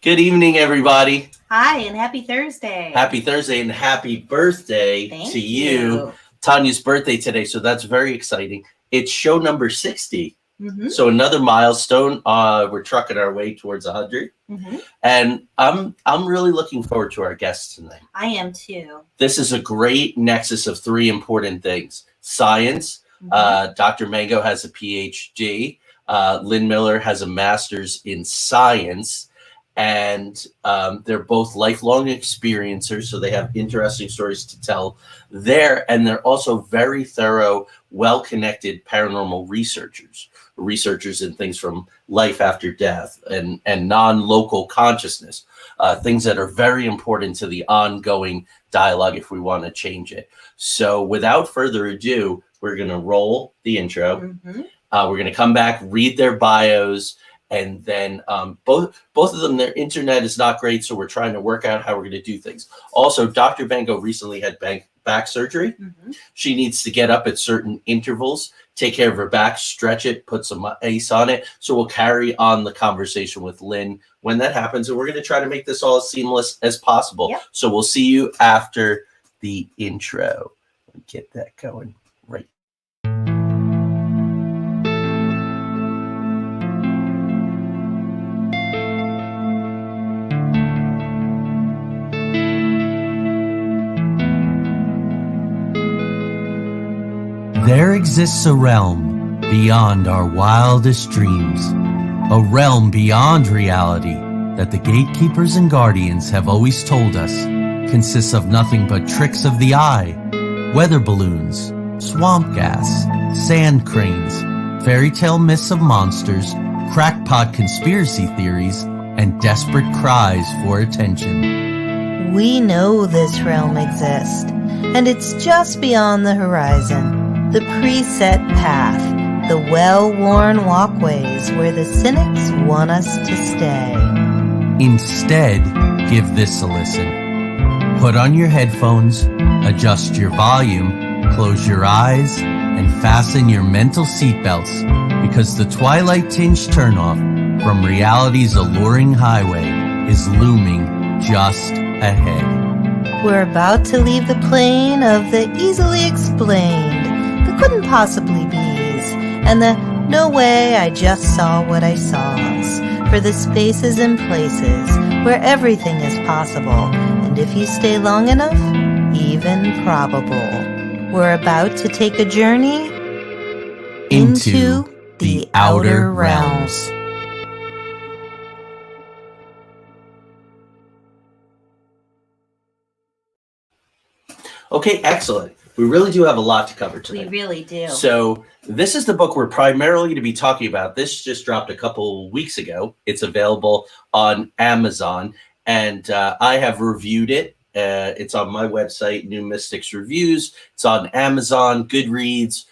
Good evening, everybody. Hi, and happy Thursday. Happy Thursday and happy birthday to you. Tanya's birthday today, so that's very exciting. It's show number 60. So another milestone. We're trucking our way towards 100. And I'm really looking forward to our guests tonight. I am too. This is a great nexus of three important things. Science. Dr. Mango has a PhD. Lynn Miller has a master's in science. And they're both lifelong experiencers, so they have interesting stories to tell there. And they're also very thorough, well-connected paranormal researchers in things from life after death and non-local consciousness, things that are very important to the ongoing dialogue if we want to change it. So without further ado, we're going to roll the intro. We're going to come back, read their bios, and then both of them, their internet is not great, so we're trying to work out how we're going to do things. Also, Dr. Mango recently had back surgery. She needs to get up at certain intervals, take care of her back, stretch it, put some ice on it. So we'll carry on the conversation with Lynn when that happens, and we're going to try to make this all as seamless as possible. So we'll see you after the intro. Get that going right. There exists a realm beyond our wildest dreams, a realm beyond reality that the gatekeepers and guardians have always told us consists of nothing but tricks of the eye, weather balloons, swamp gas, sand cranes, fairy tale myths of monsters, crackpot conspiracy theories, and desperate cries for attention. We know this realm exists, and it's just beyond the horizon. The preset path, the well-worn walkways where the cynics want us to stay. Instead, give this a listen. Put on your headphones, adjust your volume, close your eyes, and fasten your mental seatbelts, because the twilight-tinged turnoff from reality's alluring highway is looming just ahead. We're about to leave the plane of the easily explained, couldn't possibly be ease, and the no way I just saw what I saws, for the spaces and places where everything is possible, and if you stay long enough, even probable. We're about to take a journey into the outer realms. Okay, excellent. We really do have a lot to cover today. We really do. So this is the book we're primarily going to be talking about. This just dropped a couple weeks ago. It's available on Amazon, and I have reviewed it. It's on my website, New Mystics Reviews. It's on Amazon, Goodreads.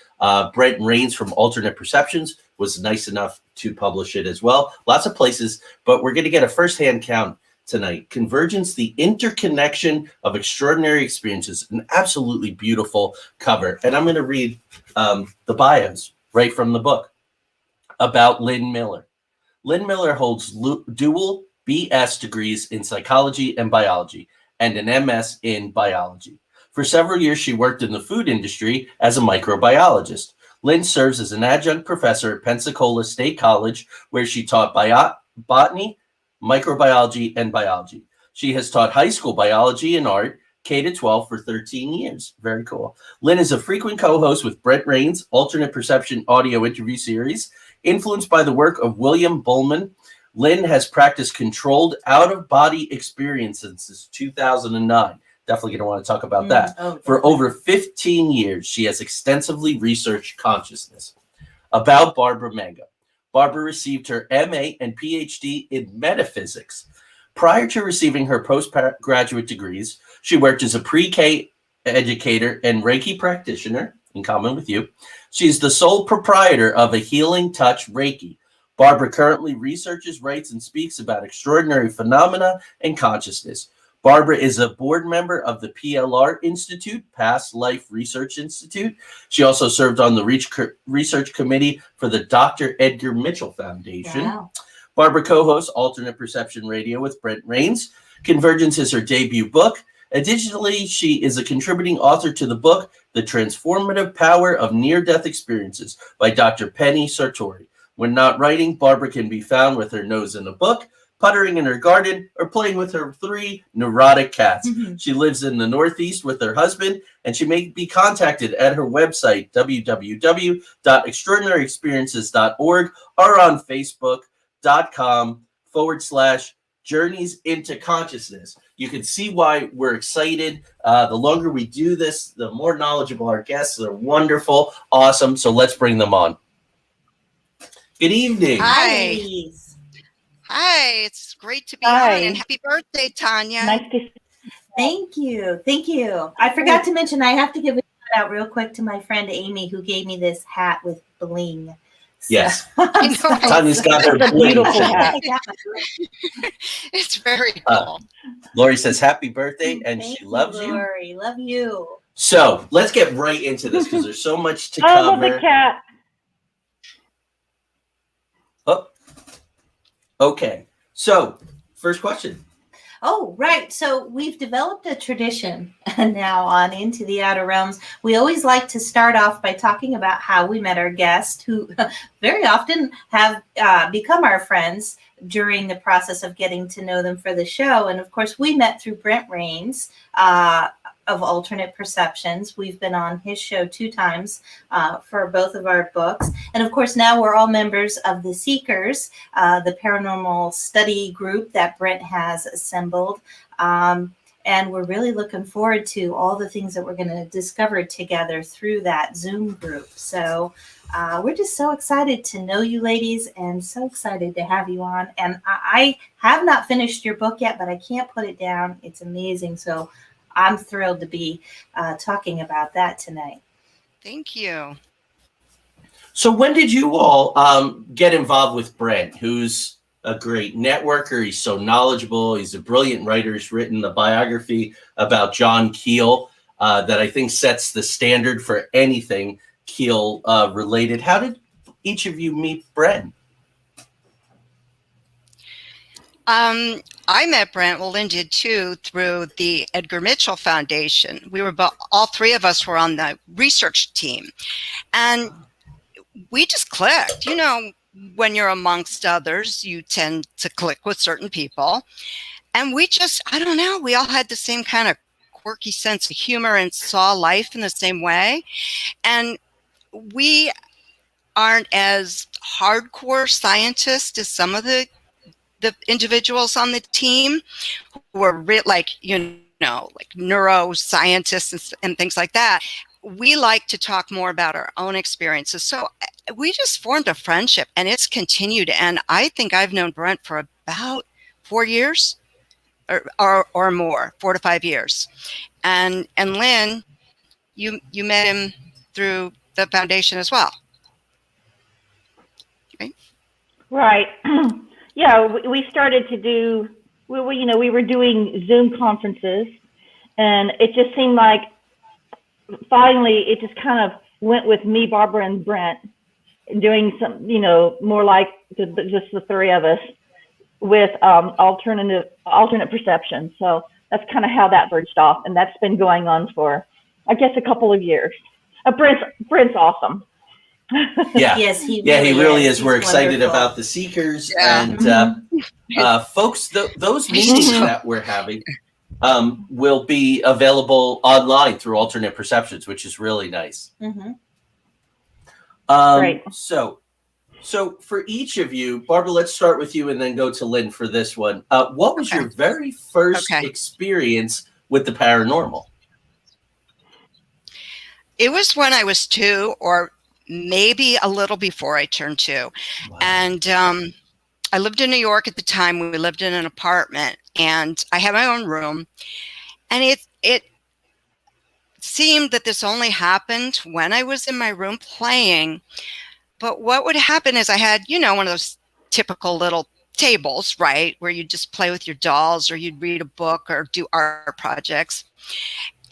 Brent Rains from Alternate Perceptions was nice enough to publish it as well. Lots of places, but we're going to get a firsthand count tonight. Convergence, the interconnection of extraordinary experiences, an absolutely beautiful cover. And I'm going to read the bios right from the book about Lynn Miller. Lynn Miller holds dual BS degrees in psychology and biology and an MS in biology. For several years, she worked in the food industry as a microbiologist. Lynn serves as an adjunct professor at Pensacola State College, where she taught botany, microbiology, and biology. She has taught high school biology and art, K-12 for 13 years. Very cool. Lynn is a frequent co-host with Brent Rains' Alternate Perception audio interview series. Influenced by the work of William Buhlman, Lynn has practiced controlled out-of-body experiences since 2009. Definitely going to want to talk about that. For over 15 years, she has extensively researched consciousness. About Barbara Mango. Barbara received her MA and PhD in metaphysics. Prior to receiving her postgraduate degrees, she worked as a pre-K educator and Reiki practitioner, in common with you. She's the sole proprietor of a Healing Touch Reiki. Barbara currently researches, writes, and speaks about extraordinary phenomena and consciousness. Barbara is a board member of the PLR Institute, Past Life Research Institute. She also served on the research committee for the Dr. Edgar Mitchell Foundation. Wow. Barbara co-hosts Alternate Perception Radio with Brent Rains. Convergence is her debut book. Additionally, she is a contributing author to the book, The Transformative Power of Near-Death Experiences by Dr. Penny Sartori. When not writing, Barbara can be found with her nose in a book, puttering in her garden, or playing with her 3 neurotic cats. She lives in the Northeast with her husband, and she may be contacted at her website, www.extraordinaryexperiences.org, or on facebook.com/Journeys into Consciousness. You can see why we're excited. The longer we do this, the more knowledgeable our guests. They're wonderful, awesome. So let's bring them on. Good evening. Hi. Hi, it's great to be on, and happy birthday, Tonya. Nice to see you. Thank you. Thank you. I forgot to mention, I have to give a shout out real quick to my friend Amy, who gave me this hat with bling. So, Yes. know. Tanya's got her It's a bling beautiful hat. hat. It's very cool. Lori says happy birthday, and Thank she loves you. Lori. Love you. So let's get right into this because there's so much to I love the cover. cat. Oh, okay. So first question. Oh, right. So we've developed a tradition now on Into the Outer Realms. We always like to start off by talking about how we met our guests, who very often have become our friends during the process of getting to know them for the show. And of course, we met through Brent Rains of Alternate Perceptions. We've been on his show 2 times for both of our books. And of course, now we're all members of the Seekers, the paranormal study group that Brent has assembled. And we're really looking forward to all the things that we're going to discover together through that Zoom group. So we're just so excited to know you ladies and so excited to have you on. And I have not finished your book yet, but I can't put it down. It's amazing. So I'm thrilled to be talking about that tonight. Thank you. So when did you all get involved with Brent, who's a great networker? He's so knowledgeable. He's a brilliant writer. He's written a biography about John Keel that I think sets the standard for anything Keel related. How did each of you meet Brent? I met Brent, well, Lynn did too, through the Edgar Mitchell Foundation. We were all 3 of us were on the research team, and we just clicked. You know, when you're amongst others, you tend to click with certain people, and we just, I don't know, we all had the same kind of quirky sense of humor and saw life in the same way, and we aren't as hardcore scientists as some of the individuals on the team who are like neuroscientists and things like that. We like to talk more about our own experiences. So we just formed a friendship, and it's continued. And I think I've known Brent for about 4 years or more, 4 to 5 years. And Lynn, you met him through the foundation as well. Right. Yeah, we started to do, we were doing Zoom conferences, and it just seemed like finally it just kind of went with me, Barbara, and Brent doing some, more like just the 3 of us with alternate perception. So that's kind of how that verged off, and that's been going on for, I guess, a couple of years. Brent's awesome. Yeah. Yes, he really is. He's We're excited wonderful. about the Seekers, Yeah. and folks, those meetings that we're having will be available online through Alternate Perceptions, which is really nice. Great. So for each of you, Barbara, let's start with you and then go to Lynn for this one. What was your very first experience with the paranormal? It was when I was 2, or maybe a little before I turned 2. Wow. And I lived in New York at the time. We lived in an apartment, and I had my own room. And it seemed that this only happened when I was in my room playing. But what would happen is I had, one of those typical little tables, right, where you just play with your dolls, or you'd read a book or do art projects.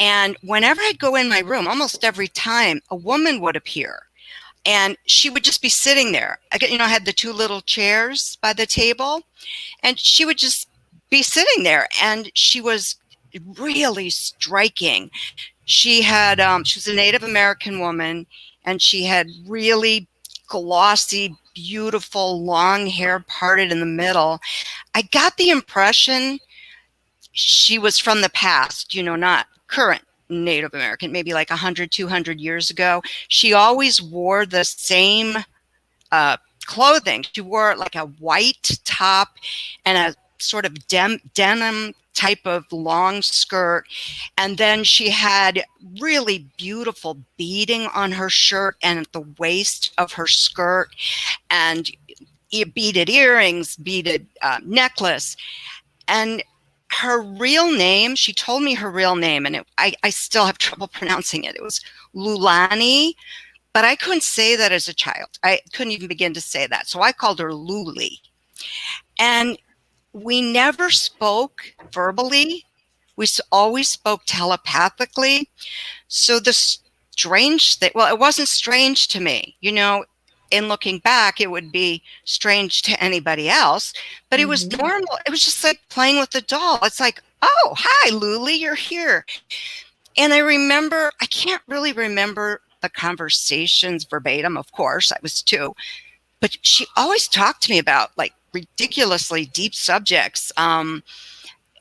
And whenever I'd go in my room, almost every time, a woman would appear. And she would just be sitting there. I had the two little chairs by the table, and she would just be sitting there. And she was really striking. She was a Native American woman, and she had really glossy, beautiful, long hair parted in the middle. I got the impression she was from the past, not current Native American, maybe like 100, 200 years ago. She always wore the same clothing. She wore like a white top and a sort of denim type of long skirt. And then she had really beautiful beading on her shirt and at the waist of her skirt, and beaded earrings, beaded necklace. And her real name, she told me her real name, and I still have trouble pronouncing it. It was Lulani, but I couldn't say that as a child. I couldn't even begin to say that. So I called her Luli. And we never spoke verbally. We always spoke telepathically. So the strange thing, well, it wasn't strange to me. In looking back, it would be strange to anybody else, but it was normal. It was just like playing with a doll. It's like, oh, hi, Luli, you're here. And I can't really remember the conversations verbatim, of course, I was 2, but she always talked to me about like ridiculously deep subjects,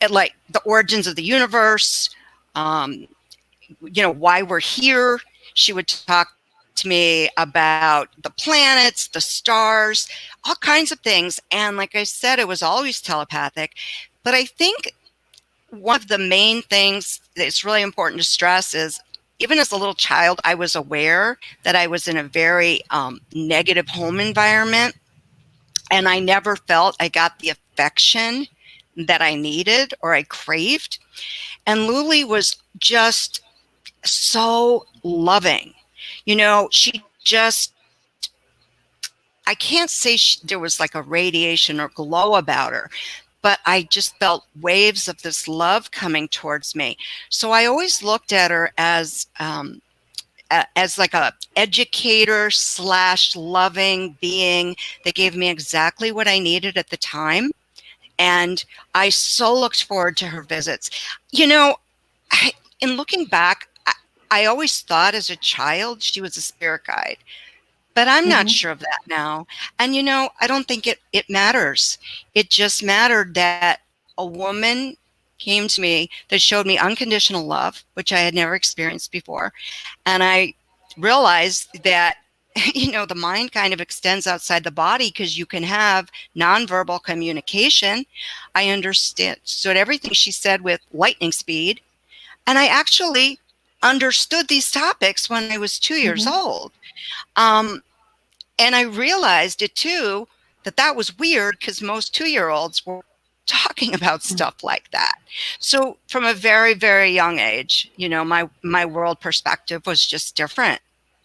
like the origins of the universe, why we're here. She would talk to me about the planets, the stars, all kinds of things. And like I said, it was always telepathic. But I think one of the main things that's really important to stress is, even as a little child, I was aware that I was in a very negative home environment. And I never felt I got the affection that I needed or I craved. And Luli was just so loving. She just, I can't say there was like a radiation or glow about her, but I just felt waves of this love coming towards me. So I always looked at her as like a educator / loving being that gave me exactly what I needed at the time. And I so looked forward to her visits. In looking back, I always thought as a child she was a spirit guide, but I'm not sure of that now. And, I don't think it matters. It just mattered that a woman came to me that showed me unconditional love, which I had never experienced before. And I realized that, the mind kind of extends outside the body, because you can have nonverbal communication. I understood everything she said with lightning speed. And I actually understood these topics when I was 2 years old. And I realized it too, that was weird, because most 2-year-olds were talking about stuff like that. So from a very, very young age, my world perspective was just different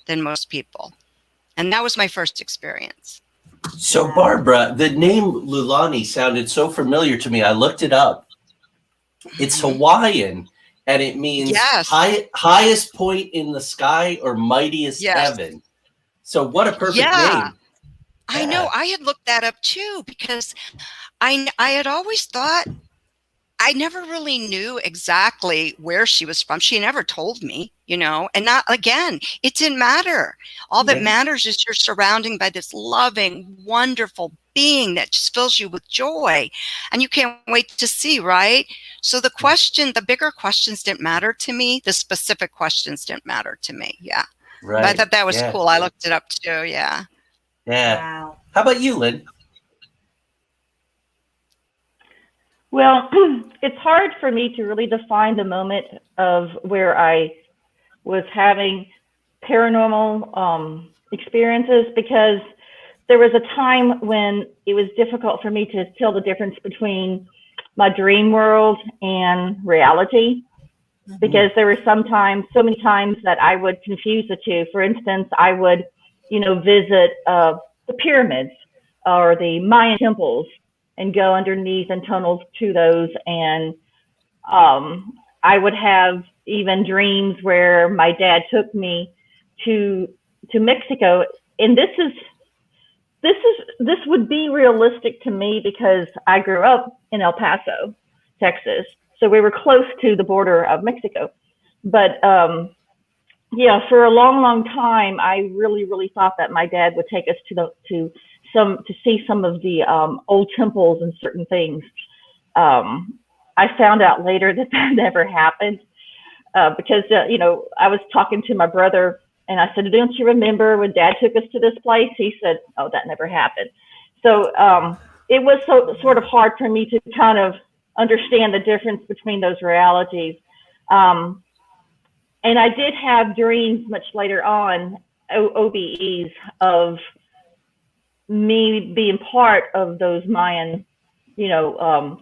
than most people. And that was my first experience. So Barbara, the name Lulani sounded so familiar to me. I looked it up. It's Hawaiian. And it means highest point in the sky or mightiest heaven. So what a perfect name. I know. I had looked that up too, because I had always thought, I never really knew exactly where she was from. She never told me, and not, again, it didn't matter. All that matters is you're surrounded by this loving, wonderful being that just fills you with joy, and you can't wait to see, right? So the bigger questions didn't matter to me. The specific questions didn't matter to me. Yeah. Right. But I thought that was cool. I looked it up too. Yeah. Yeah. Wow. How about you, Lynn? Well, it's hard for me to really define the moment of where I was having paranormal experiences, because there was a time when it was difficult for me to tell the difference between my dream world and reality, because there were so many times that I would confuse the two. For instance, I would, visit the pyramids or the Mayan temples and go underneath and tunnels to those. And I would have even dreams where my dad took me to Mexico and this would be realistic to me because I grew up in El Paso, Texas, so we were close to the border of Mexico. But yeah, for a long time, I really thought that my dad would take us to see some of the old temples and certain things. I found out later that never happened because I was talking to my brother and I said, "Don't you remember when Dad took us to this place?" He said, "Oh, that never happened." So it was sort of hard for me to kind of understand the difference between those realities. And I did have dreams much later on, OBEs, of me being part of those Mayan,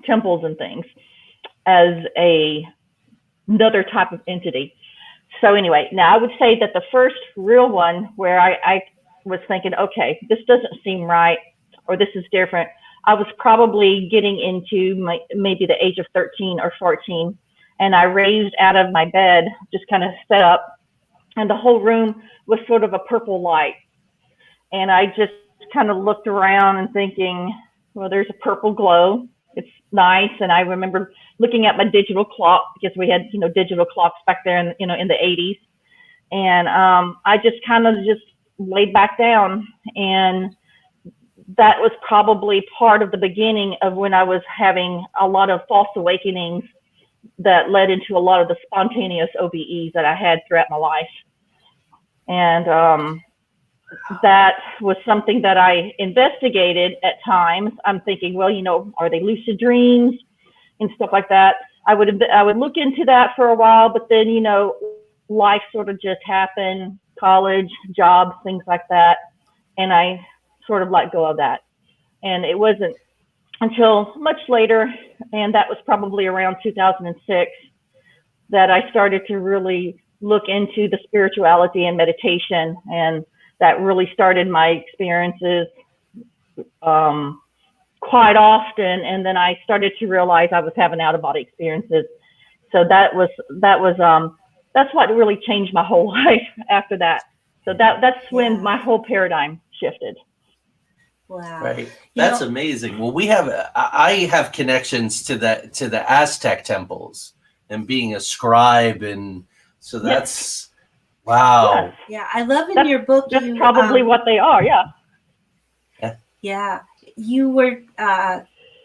temples and things as another type of entity. So anyway, now I would say that the first real one where I was thinking, okay, this doesn't seem right, or this is different, I was probably getting into maybe the age of 13 or 14. And I raised out of my bed, just kind of sat up, and the whole room was sort of a purple light. And I just kind of looked around and thinking, well, there's a purple glow. It's nice. And I remember looking at my digital clock because we had, digital clocks back there in the 80s. And I just kind of just laid back down. And that was probably part of the beginning of when I was having a lot of false awakenings that led into a lot of the spontaneous OBEs that I had throughout my life. And that was something that I investigated at times. I'm thinking, well, are they lucid dreams and stuff like that? I would look into that for a while, but then, life sort of just happened, college, jobs, things like that. And I sort of let go of that. And it wasn't until much later, and that was probably around 2006, that I started to really look into the spirituality and meditation, and that really started my experiences quite often. And then I started to realize I was having out-of-body experiences. So that's what really changed my whole life after that. So that's when my whole paradigm shifted. Wow. Right. That's amazing. Well, I have connections to the Aztec temples and being a scribe. And so that's, wow. Yes. Yeah. I love in your book. That's probably what they are. Yeah. Yeah. You were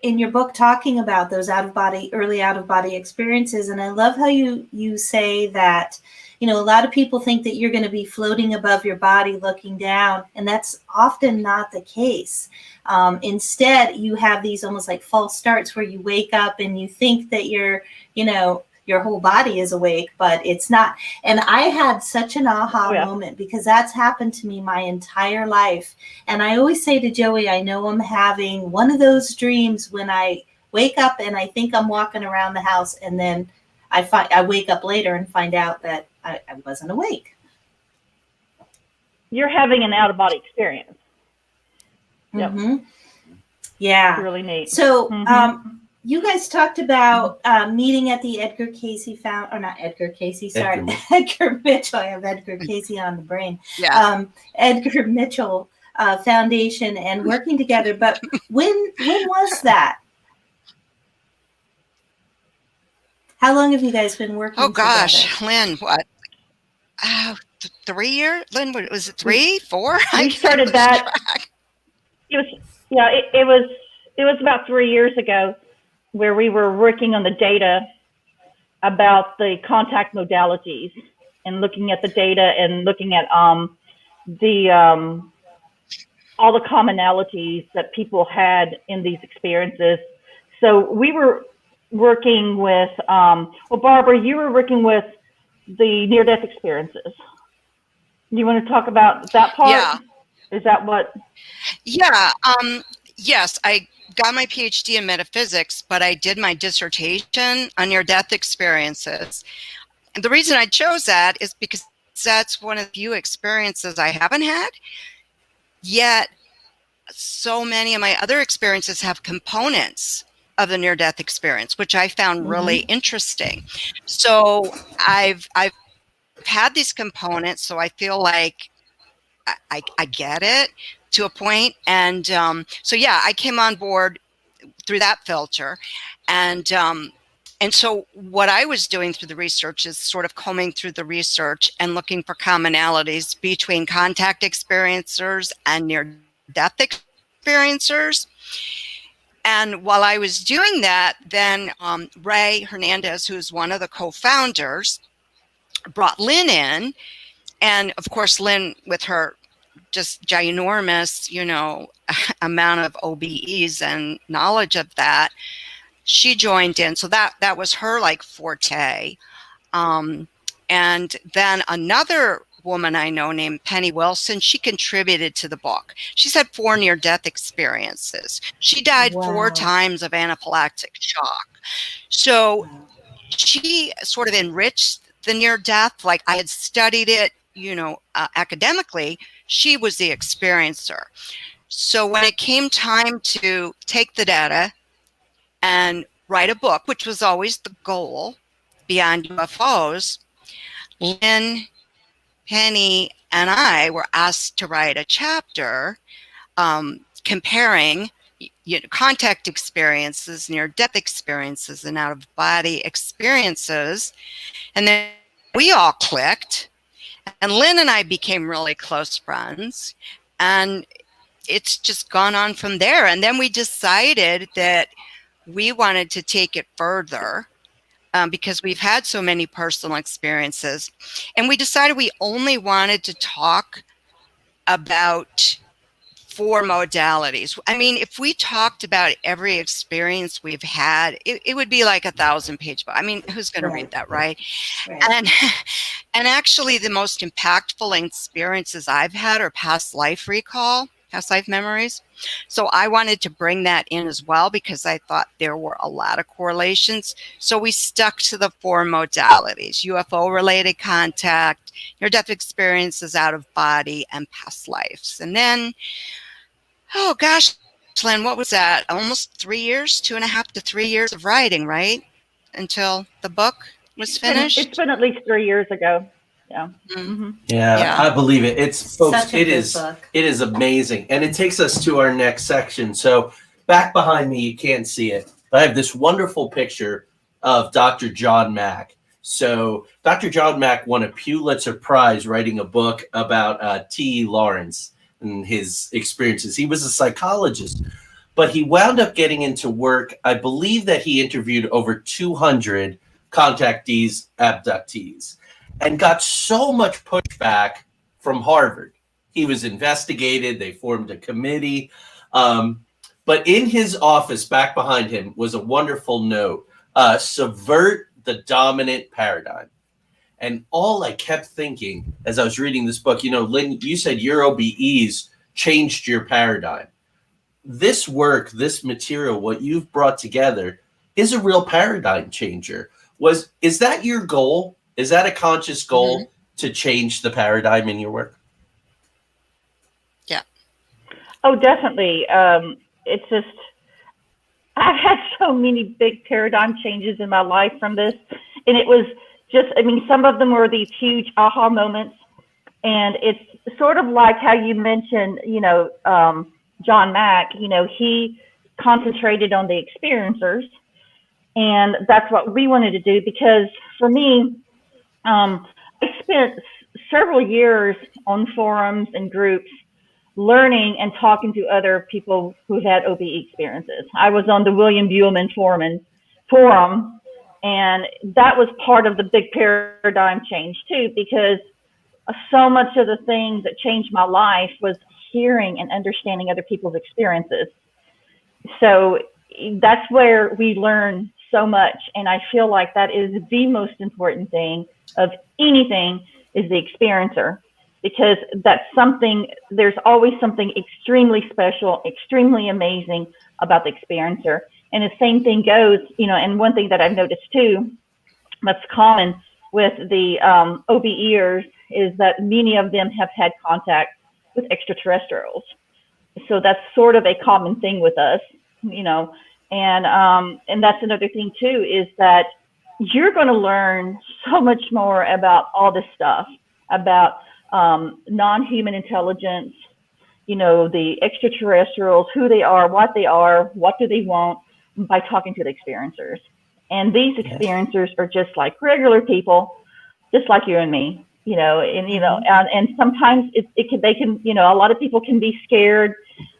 in your book talking about those early out of body experiences. And I love how you say that, a lot of people think that you're going to be floating above your body looking down, and that's often not the case. Instead, you have these almost like false starts where you wake up and you think that your whole body is awake, but it's not. And I had such an aha moment because that's happened to me my entire life. And I always say to Joey, I know I'm having one of those dreams when I wake up and I think I'm walking around the house, and then I wake up later and find out that I wasn't awake. You're having an out-of-body experience. Yep. Mm-hmm. Yeah. It's really neat. So you guys talked about meeting at the Edgar Mitchell. I have Edgar Casey on the brain. Yeah. Edgar Mitchell Foundation and working together. But when was that? How long have you guys been working together? Oh gosh, Lynn, what? 3 years? Lynn, was it 3, 4? We started that. It was about 3 years ago, where we were working on the data about the contact modalities and looking at the data and looking at all the commonalities that people had in these experiences. So we were working with, Barbara, you were working with the near-death experiences. Do you want to talk about that part? Yeah. Is that what? Yeah. Yes, I got my PhD in metaphysics, but I did my dissertation on near-death experiences. And the reason I chose that is because that's one of the few experiences I haven't had, yet so many of my other experiences have components of the near-death experience, which I found really interesting. So I've had these components, so I feel like I get it to a point. And so, yeah, I came on board through that filter. And so what I was doing through the research is sort of combing through the research and looking for commonalities between contact experiencers and near-death experiencers. And while I was doing that, then Ray Hernandez, who's one of the co-founders, brought Lynn in. And of course, Lynn, with her just ginormous, amount of OBEs and knowledge of that, she joined in. So that was her like forte. And then another woman I know named Penny Wilson, she contributed to the book. She's had 4 near-death experiences. She died 4 times of anaphylactic shock. So she sort of enriched the near-death. Like I had studied it, academically. She was the experiencer. So when it came time to take the data and write a book, which was always the goal beyond UFOs, Lynn, Penny, and I were asked to write a chapter comparing contact experiences, near-death experiences, and out-of-body experiences. And then we all clicked, and Lynn and I became really close friends, and it's just gone on from there. And then we decided that we wanted to take it further because we've had so many personal experiences. And we decided we only wanted to talk about 4 modalities. I mean, if we talked about every experience we've had, it would be like a 1,000-page book. I mean, who's going to read that, right? And actually, the most impactful experiences I've had are past life recall, past life memories. So I wanted to bring that in as well because I thought there were a lot of correlations. So we stuck to the 4 modalities: UFO-related contact, near-death experiences, out of body, and past lives. And then, oh gosh, Lynn, what was that? Almost 3 years, 2.5 to 3 years of writing, right? Until the book was finished. It's been at least 3 years ago. Yeah. Mm-hmm. Yeah, I believe it. It's folks, Such a good book. It is amazing. And it takes us to our next section. So back behind me, you can't see it. I have this wonderful picture of Dr. John Mack. So Dr. John Mack won a Pulitzer Prize writing a book about T.E. Lawrence and his experiences. He was a psychologist, but he wound up getting into work. I believe that he interviewed over 200 contactees, abductees, and got so much pushback from Harvard. He was investigated. They formed a committee. But in his office, back behind him, was a wonderful note, subvert the dominant paradigm. And all I kept thinking as I was reading this book, Lynn, you said your OBEs changed your paradigm. This work, this material, what you've brought together is a real paradigm changer. Is that your goal? Is that a conscious goal to change the paradigm in your work? Yeah. Oh, definitely. It's just, I've had so many big paradigm changes in my life from this. And it was just, some of them were these huge aha moments. And it's sort of like how you mentioned, John Mack, he concentrated on the experiencers. And that's what we wanted to do because for me, I spent several years on forums and groups learning and talking to other people who've had OBE experiences. I was on the William Buellman forum, and that was part of the big paradigm change too, because so much of the things that changed my life was hearing and understanding other people's experiences. So that's where we learn so much, and I feel like that is the most important thing of anything is the experiencer, because that's something, there's always something extremely special, extremely amazing about the experiencer. And the same thing goes, and one thing that I've noticed too, that's common with the OBEers is that many of them have had contact with extraterrestrials. So that's sort of a common thing with us, and that's another thing too, is that you're going to learn so much more about all this stuff, about non-human intelligence, the extraterrestrials, who they are, what do they want, by talking to the experiencers. And these experiencers are just like regular people, just like you and me, and sometimes they can, a lot of people can be scared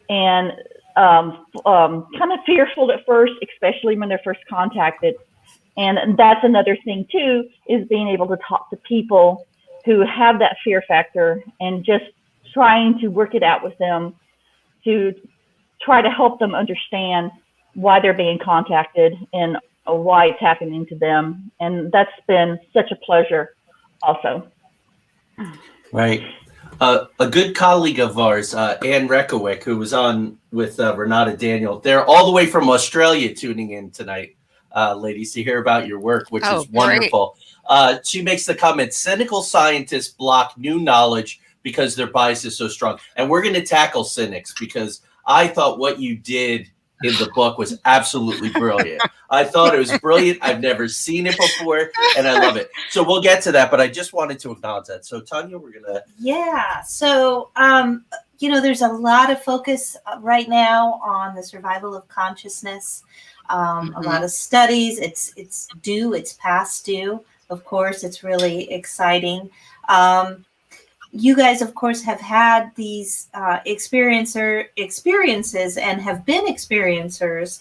and kind of fearful at first, especially when they're first contacted. And that's another thing too, is being able to talk to people who have that fear factor and just trying to work it out with them to try to help them understand why they're being contacted and why it's happening to them. And that's been such a pleasure also. Right. A good colleague of ours, Anne Rekowick, who was on with Renata Daniel, they're all the way from Australia tuning in tonight, ladies, to hear about your work, which is wonderful. She makes the comment, cynical scientists block new knowledge because their bias is so strong. And we're going to tackle cynics, because I thought what you did in the book was absolutely brilliant. I thought it was brilliant. I've never seen it before, and I love it. So we'll get to that, but I just wanted to acknowledge that. So Tonya, we're going to... Yeah. So, there's a lot of focus right now on the survival of consciousness. A lot of studies. It's past due. Of course, it's really exciting. You guys, of course, have had these experiences and have been experiencers,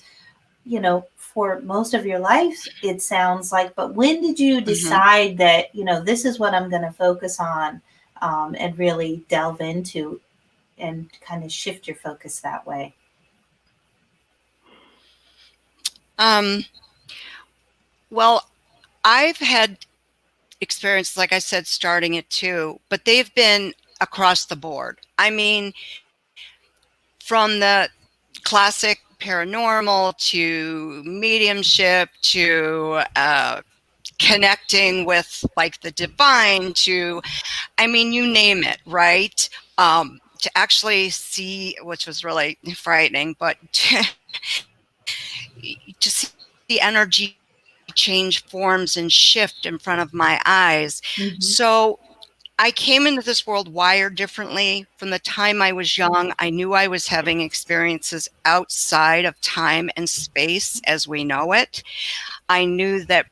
for most of your life, it sounds like. But when did you decide that, this is what I'm going to focus on, and really delve into and kind of shift your focus that way? Well, I've had experience, like I said, starting at 2, but they've been across the board. I mean, from the classic paranormal to mediumship to connecting with like the divine to, I mean, you name it, right? To actually see, which was really frightening, but to see the energy change forms and shift in front of my eyes. So I came into this world wired differently. From the time I was young, I knew I was having experiences outside of time and space as we know it. I knew that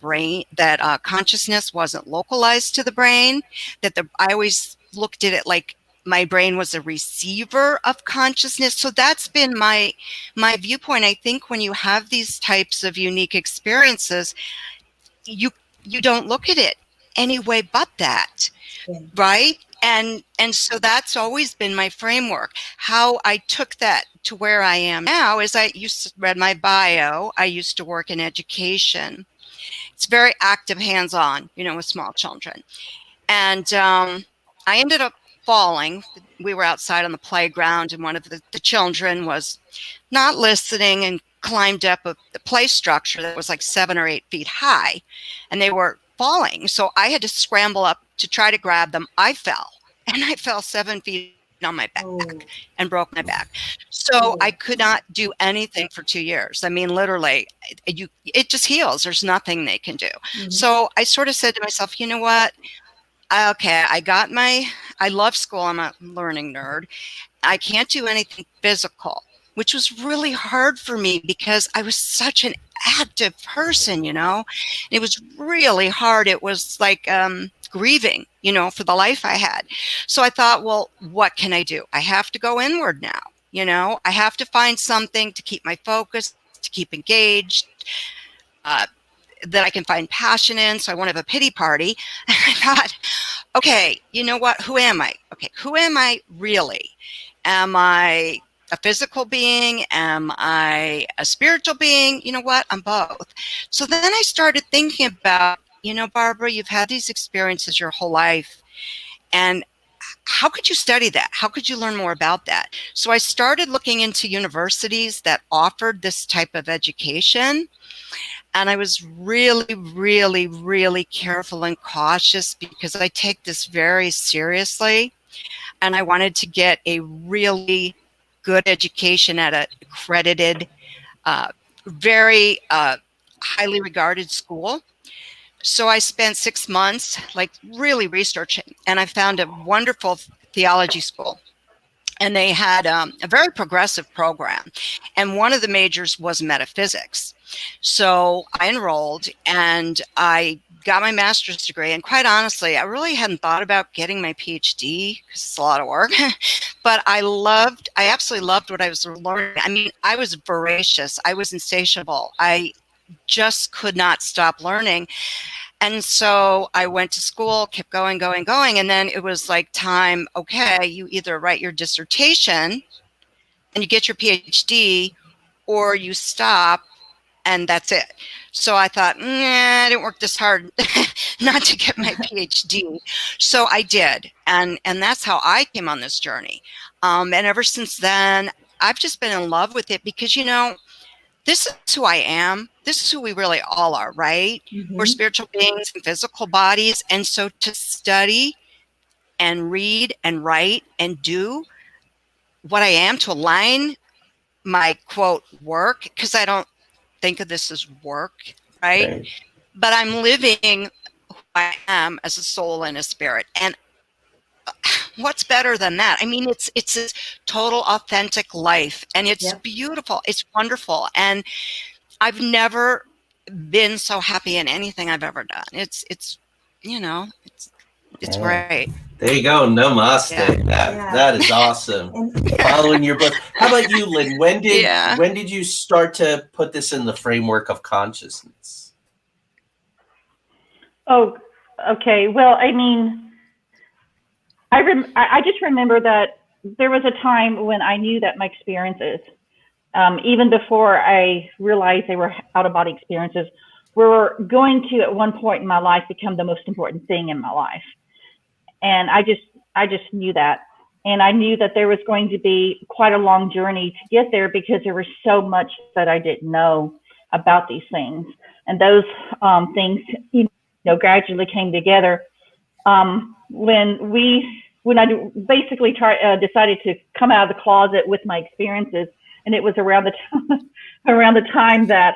consciousness wasn't localized to the brain, I always looked at it like my brain was a receiver of consciousness. So that's been my viewpoint. I think when you have these types of unique experiences, you don't look at it any way but that, right? And so that's always been my framework. How I took that to where I am now is I used to read my bio. I used to work in education. It's very active, hands-on, with small children. And I ended up falling. We were outside on the playground, and one of the children was not listening and climbed up the play structure that was like 7 or 8 feet high, and they were falling. So I had to scramble up to try to grab them. I fell, and I fell 7 feet on my back and broke my back. So I could not do anything for 2 years. I mean, literally, it just heals. There's nothing they can do. So I sort of said to myself, you know what? Okay, I love school. I'm a learning nerd. I can't do anything physical, which was really hard for me because I was such an active person, It was really hard. It was like grieving, for the life I had. So I thought, well, what can I do? I have to go inward now, I have to find something to keep my focus, to keep engaged, that I can find passion in. So I won't have a pity party. And I thought, okay, you know what? Who am I? Okay, who am I really? Am I a physical being? Am I a spiritual being? You know what? I'm both. So then I started thinking about, Barbara, you've had these experiences your whole life. And how could you study that? How could you learn more about that? So I started looking into universities that offered this type of education. And I was really, really, really careful and cautious because I take this very seriously. And I wanted to get a really good education at an accredited, very highly regarded school. So I spent 6 months like really researching, and I found a wonderful theology school. And they had a very progressive program. And one of the majors was metaphysics. So I enrolled and I got my master's degree. And quite honestly, I really hadn't thought about getting my PhD because it's a lot of work. But I absolutely loved what I was learning. I mean, I was voracious. I was insatiable. I just could not stop learning. And so I went to school, kept going. And then it was like time, okay, you either write your dissertation and you get your PhD, or you stop and that's it. So I thought, I didn't work this hard not to get my PhD. So I did. And that's how I came on this journey. And ever since then, I've just been in love with it because, this is who I am. This is who we really all are, right? Mm-hmm. We're spiritual beings in physical bodies. And so to study and read and write and do what I am, to align my quote work, because I don't think of this as work, right? But I'm living who I am as a soul and a spirit. And what's better than that? I mean, it's a total authentic life, and it's beautiful. It's wonderful. And I've never been so happy in anything I've ever done. It's great. There you go. Namaste. That is awesome. Following your book. How about you, Lynn? When did you start to put this in the framework of consciousness? Oh, okay. Well, I mean, I just remember that there was a time when I knew that my experiences, even before I realized they were out-of-body experiences, were going to, at one point in my life, become the most important thing in my life. And I just knew that. And I knew that there was going to be quite a long journey to get there because there was so much that I didn't know about these things. And those things, gradually came together. When I basically decided to come out of the closet with my experiences, and it was around the time that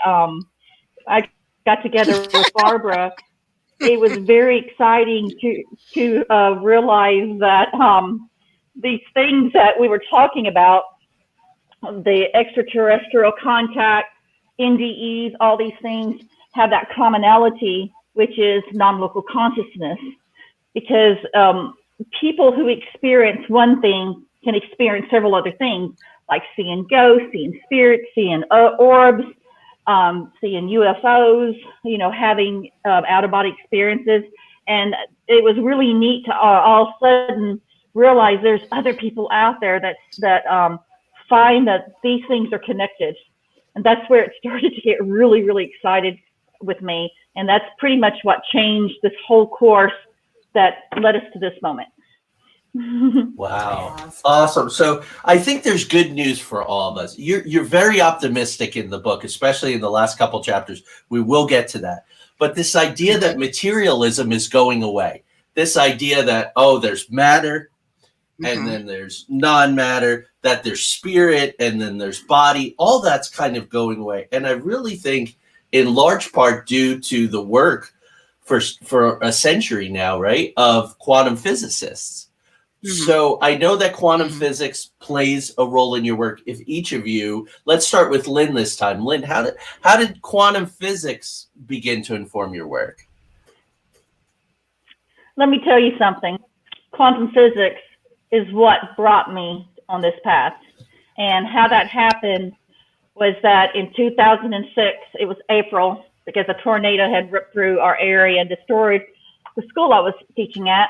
I got together with Barbara. It was very exciting to realize that these things that we were talking about, the extraterrestrial contact, NDEs, all these things have that commonality, which is non-local consciousness, because people who experience one thing can experience several other things, like seeing ghosts, seeing spirits, seeing orbs, seeing UFOs, having out-of-body experiences. And it was really neat to all of a sudden realize there's other people out there that find that these things are connected. And that's where it started to get really, really excited with me. And that's pretty much what changed this whole course that led us to this moment. Wow. Awesome. So I think there's good news for all of us. You're very optimistic in the book, especially in the last couple chapters. We will get to that. But this idea that materialism is going away, this idea that, there's matter and then there's non-matter, that there's spirit and then there's body, all that's kind of going away. And I really think in large part due to the work for a century now, right, of quantum physicists. So I know that quantum physics plays a role in your work. If each of you, let's start with Lynn this time. Lynn, how did quantum physics begin to inform your work? Let me tell you something. Quantum physics is what brought me on this path. And how that happened was that in 2006, it was April, because a tornado had ripped through our area and destroyed the school I was teaching at.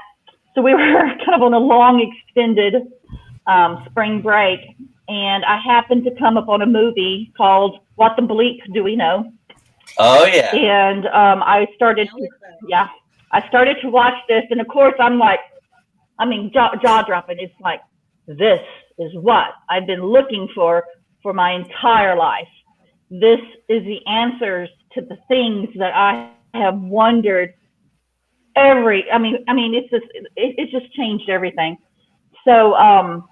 So we were kind of on a long extended spring break, and I happened to come up on a movie called What the Bleep Do We Know? Oh, yeah. And I started to watch this, and of course I'm like, jaw dropping. It's like, this is what I've been looking for my entire life. This is the answers to the things that I have wondered it just changed everything. So, I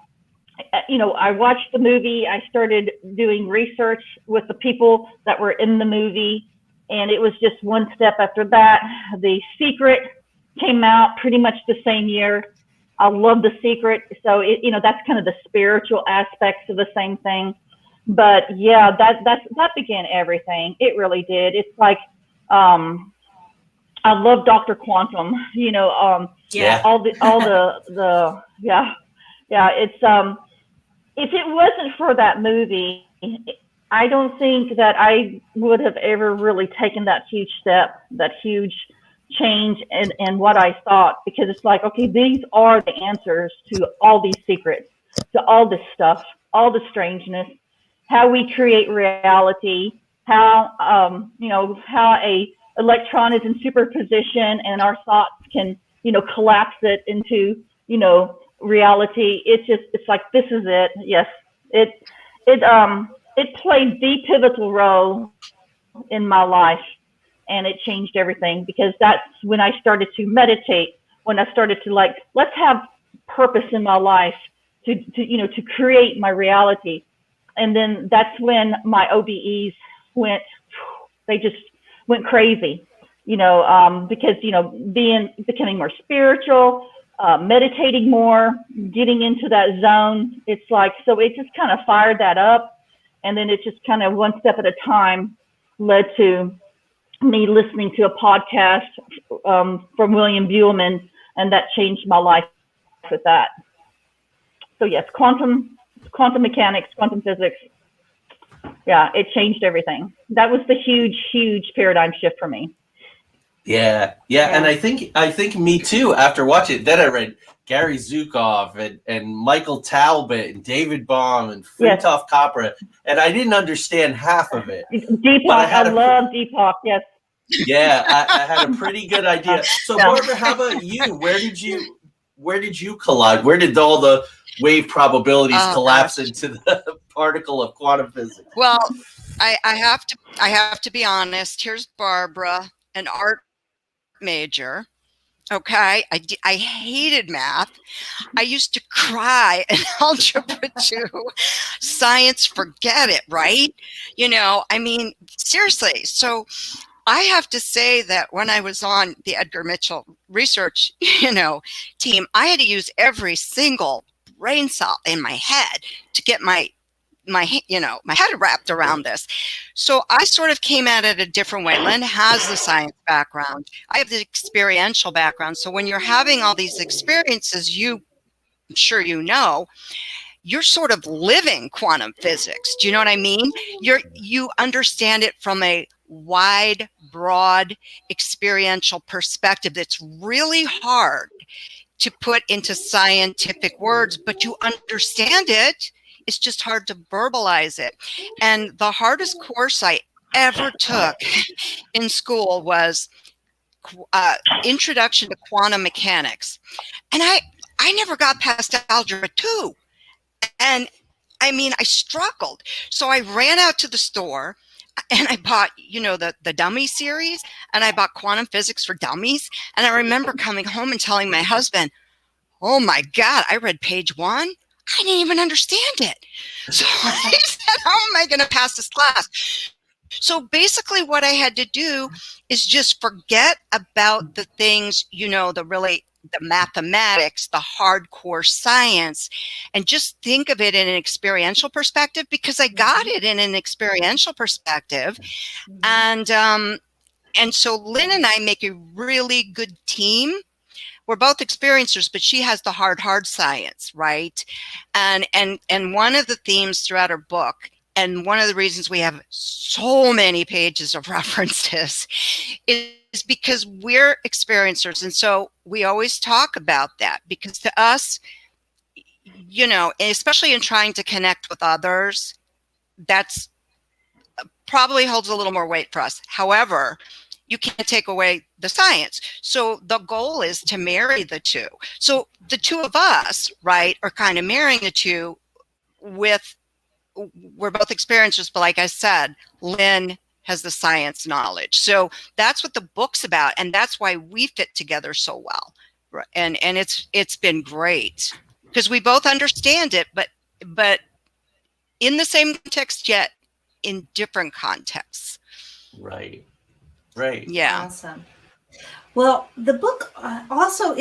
watched the movie. I started doing research with the people that were in the movie, and it was just one step after that. The Secret came out pretty much the same year. I love The Secret. So that's kind of the spiritual aspects of the same thing. But yeah, that began everything. It really did. It's like, I love Dr. Quantum, Yeah. all the it's, if it wasn't for that movie, I don't think that I would have ever really taken that huge step, that huge change in what I thought, because it's like, okay, these are the answers to all these secrets, to all this stuff, all the strangeness, how we create reality, how, how a electron is in superposition and our thoughts can, collapse it into, reality. It's like, this is it. Yes. It played the pivotal role in my life, and it changed everything, because that's when I started to meditate, when I started to let's have purpose in my life to create my reality. And then that's when my OBEs they went crazy, because, becoming more spiritual, meditating more, getting into that zone. It's like, so it just kind of fired that up. And then it just kind of one step at a time led to me listening to a podcast from William Buhlman, and that changed my life with that. So yes, quantum mechanics, quantum physics. Yeah, it changed everything. That was the huge paradigm shift for me. Yeah. And I think me too, after watching it. Then I read Gary Zukov and Michael Talbot and David Baum and Fritjof Capra, and I didn't understand half of it. Deepak, I love Deepak, yes. Yeah, I had a pretty good idea. So Barbara, how about you? Where did you collide? Where did all the wave probabilities collapse into the particle of quantum physics? Well, I have to be honest. Here's Barbara, an art major. Okay, I hated math. I used to cry in algebra 2. Science, forget it, right? I mean, seriously. So I have to say that when I was on the Edgar Mitchell research, team, I had to use every single brain cell in my head to get my head wrapped around this. So I sort of came at it a different way. Lynn has the science background. I have the experiential background. So when you're having all these experiences, I'm sure you're sort of living quantum physics. Do you know what I mean? You understand it from a wide, broad, experiential perspective that's really hard to put into scientific words, but you understand it. It's just hard to verbalize it. And the hardest course I ever took in school was Introduction to Quantum Mechanics. And I never got past Algebra 2. And I mean, I struggled. So I ran out to the store and I bought, the Dummies series, and I bought Quantum Physics for Dummies. And I remember coming home and telling my husband, oh my God, I read page 1. I didn't even understand it. So I said, how am I going to pass this class? So basically what I had to do is just forget about the things, the mathematics, the hardcore science, and just think of it in an experiential perspective, because I got it in an experiential perspective. And so Lynn and I make a really good team. We're both experiencers, but she has the hard science, right? And one of the themes throughout her book, and one of the reasons we have so many pages of references, is because we're experiencers. And so we always talk about that, because to us, especially in trying to connect with others, that's probably holds a little more weight for us. However, you can't take away the science. So the goal is to marry the two. So the two of us, right, are kind of marrying the two with, we're both experiencers, but like I said, Lynn has the science knowledge. So that's what the book's about. And that's why we fit together so well. And it's been great because we both understand it, but in the same context, yet in different contexts. Right. Right. Yeah. Awesome. Well, the book also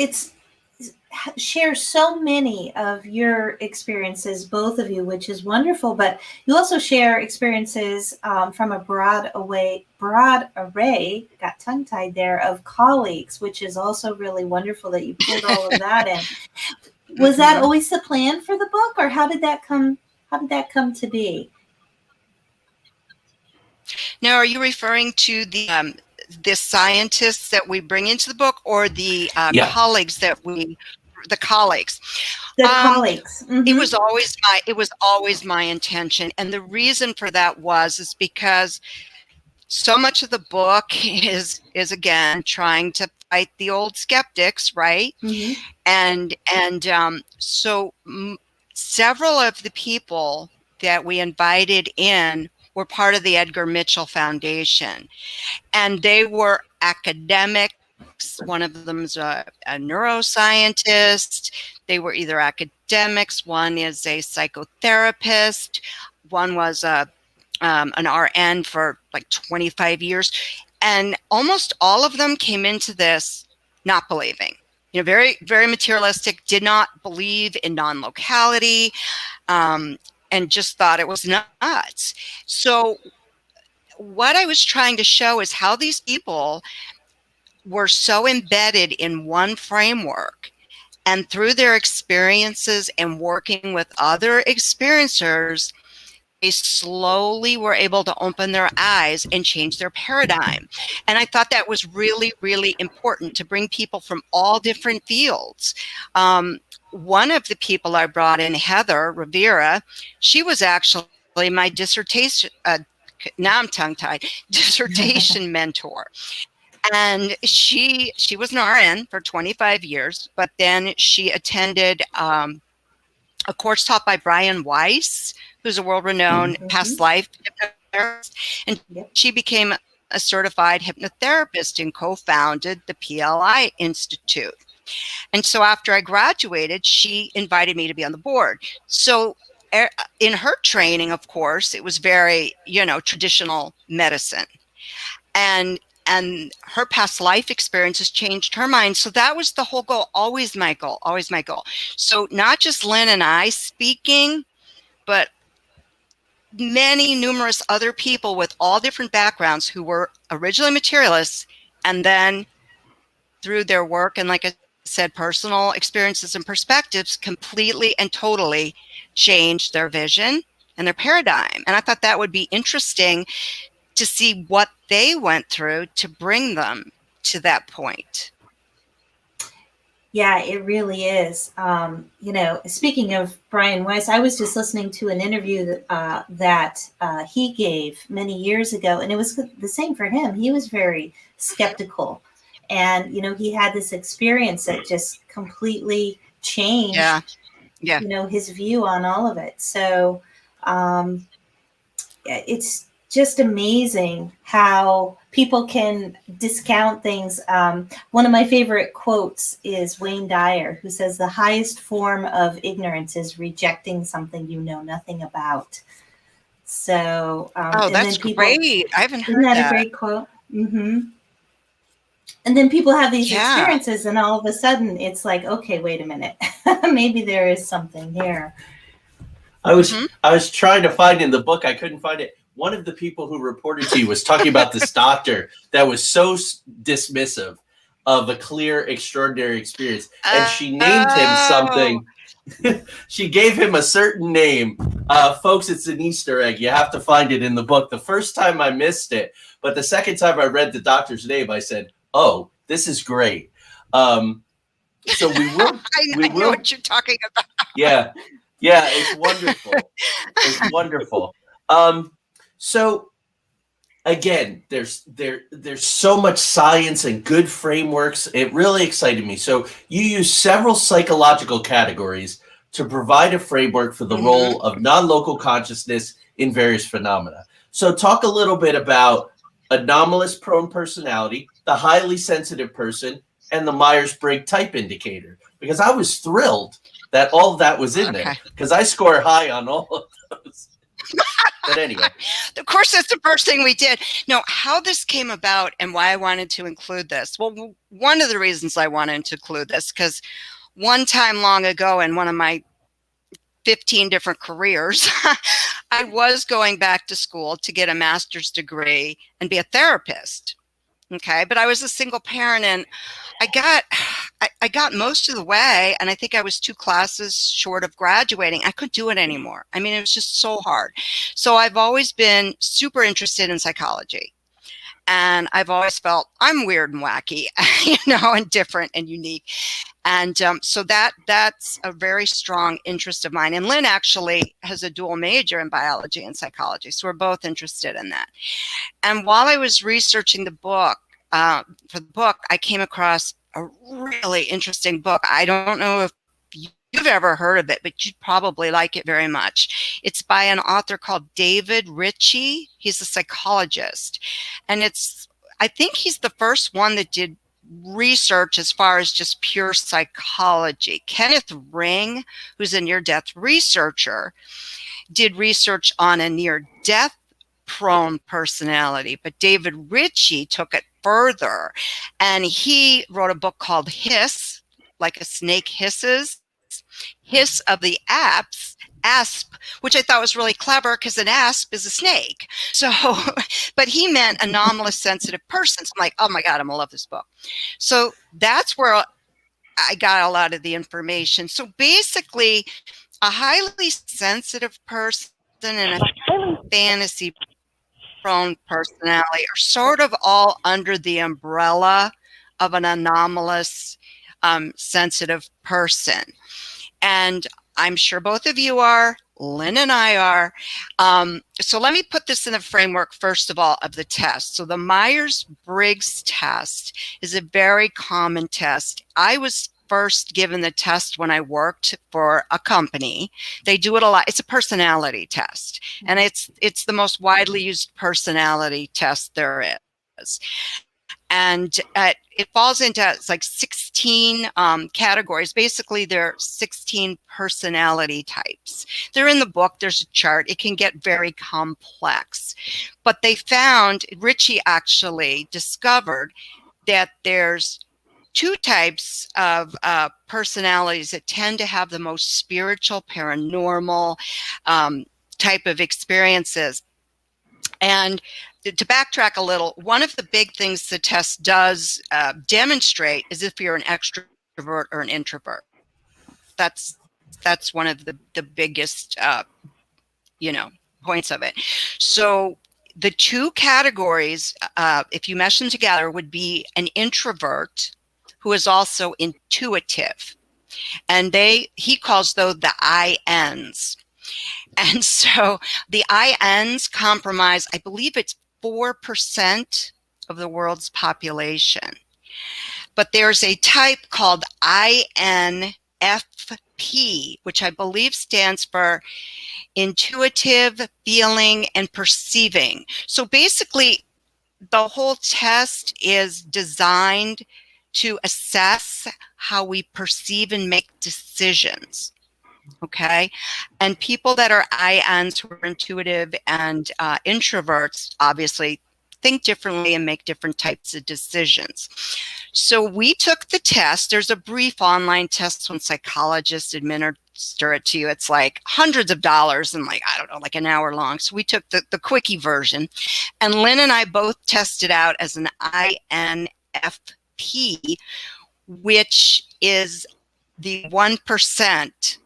shares so many of your experiences, both of you, which is wonderful. But you also share experiences from a broad array, got tongue tied there, of colleagues, which is also really wonderful that you pulled all of that in. Was that always the plan for the book, or how did that come? How did that come to be? Now, are you referring to the scientists that we bring into the book, or the Yeah. colleagues the colleagues? The colleagues. Mm-hmm. It was always my intention, and the reason for that is because so much of the book is again trying to fight the old skeptics, right? Mm-hmm. And so several of the people that we invited in were part of the Edgar Mitchell Foundation, and they were academics. One of them is a neuroscientist. They were either academics. One is a psychotherapist. One was an RN for like 25 years. And almost all of them came into this not believing. Very, very materialistic, did not believe in non-locality, and just thought it was nuts. So what I was trying to show is how these people were so embedded in one framework, and through their experiences and working with other experiencers, they slowly were able to open their eyes and change their paradigm. And I thought that was really, really important to bring people from all different fields. One of the people I brought in, Heather Rivera, she was actually my dissertation, now I'm tongue-tied, dissertation mentor. And she was an RN for 25 years, but then she attended a course taught by Brian Weiss, who's a world-renowned past life hypnotherapist, and she became a certified hypnotherapist and co-founded the PLI Institute. And so after I graduated, she invited me to be on the board. So in her training, of course, it was very, traditional medicine. And her past life experiences changed her mind. So that was the whole goal, always my goal. So not just Lynn and I speaking, but numerous other people with all different backgrounds who were originally materialists, and then through their work and, like I said, personal experiences and perspectives, completely and totally changed their vision and their paradigm. And I thought that would be interesting to see what they went through to bring them to that point. Yeah, it really is. Speaking of Brian Weiss, I was just listening to an interview that he gave many years ago, and it was the same for him. He was very skeptical, and he had this experience that just completely changed, his view on all of it. So it's just amazing how people can discount things. One of my favorite quotes is Wayne Dyer, who says, "The highest form of ignorance is rejecting something you know nothing about." So, that's great. I haven't heard that. Isn't that a great quote? Mm-hmm. And then people have these experiences, and all of a sudden it's like, okay, wait a minute. Maybe there is something here. I was trying to find in the book. I couldn't find it. One of the people who reported to you was talking about this doctor that was so dismissive of a clear, extraordinary experience. And she named him something. She gave him a certain name. Folks, it's an Easter egg. You have to find it in the book. The first time I missed it, but the second time I read the doctor's name, I said, "Oh, this is great." So we will. I know what you're talking about. Yeah, it's wonderful. It's wonderful. So again, there's so much science and good frameworks. It really excited me. So you use several psychological categories to provide a framework for the role of non-local consciousness in various phenomena. So talk a little bit about anomalous prone personality, the highly sensitive person, and the Myers-Briggs type indicator, because I was thrilled that all of that was in there, because I score high on all of those. But anyway. Of course, that's the first thing we did. No, how this came about and why I wanted to include this. Well, one of the reasons I wanted to include this, because one time long ago in one of my 15 different careers, I was going back to school to get a master's degree and be a therapist. Okay. But I was a single parent, and I got most of the way, and I think I was 2 classes short of graduating. I couldn't do it anymore. I mean, it was just so hard. So I've always been super interested in psychology. And I've always felt I'm weird and wacky, and different and unique. And so that's a very strong interest of mine. And Lynn actually has a dual major in biology and psychology. So we're both interested in that. And while I was researching the book, for the book, I came across a really interesting book. I don't know if you've ever heard of it, but you'd probably like it very much. It's by an author called David Ritchie. He's a psychologist. And I think he's the first one that did research as far as just pure psychology. Kenneth Ring, who's a near-death researcher, did research on a near-death prone personality, but David Ritchie took it further, and he wrote a book called Hiss, like a snake hisses, Hiss of the Asp, which I thought was really clever because an asp is a snake. So, but he meant anomalous sensitive person. So I'm like, oh my God, I'm gonna love this book. So that's where I got a lot of the information. So basically, a highly sensitive person and a fantasy prone personality are sort of all under the umbrella of an anomalous sensitive person. And I'm sure both of you are, Lynn and I are. So let me put this in the framework, first of all, of the test. So the Myers-Briggs test is a very common test. I was first given the test when I worked for a company. They do it a lot. It's a personality test, and it's the most widely used personality test there is. And it falls into like 16 categories. Basically, there are 16 personality types. They're in the book. There's a chart. It can get very complex. But they found, Ritchie actually discovered that there's 2 types of personalities that tend to have the most spiritual, paranormal type of experiences. And to backtrack a little, one of the big things the test does demonstrate is if you're an extrovert or an introvert. That's one of the biggest, points of it. So the 2 categories, if you mesh them together, would be an introvert who is also intuitive. And he calls those the INs. And so the INs comprise, I believe it's 4% of the world's population. But there's a type called INFP, which I believe stands for intuitive, feeling, and perceiving. So basically, the whole test is designed to assess how we perceive and make decisions. Okay. And people that are INs, who are intuitive and introverts, obviously think differently and make different types of decisions. So we took the test. There's a brief online test when psychologists administer it to you. It's like hundreds of dollars and like an hour long. So we took the quickie version, and Lynn and I both tested out as an INFP, which is the 1%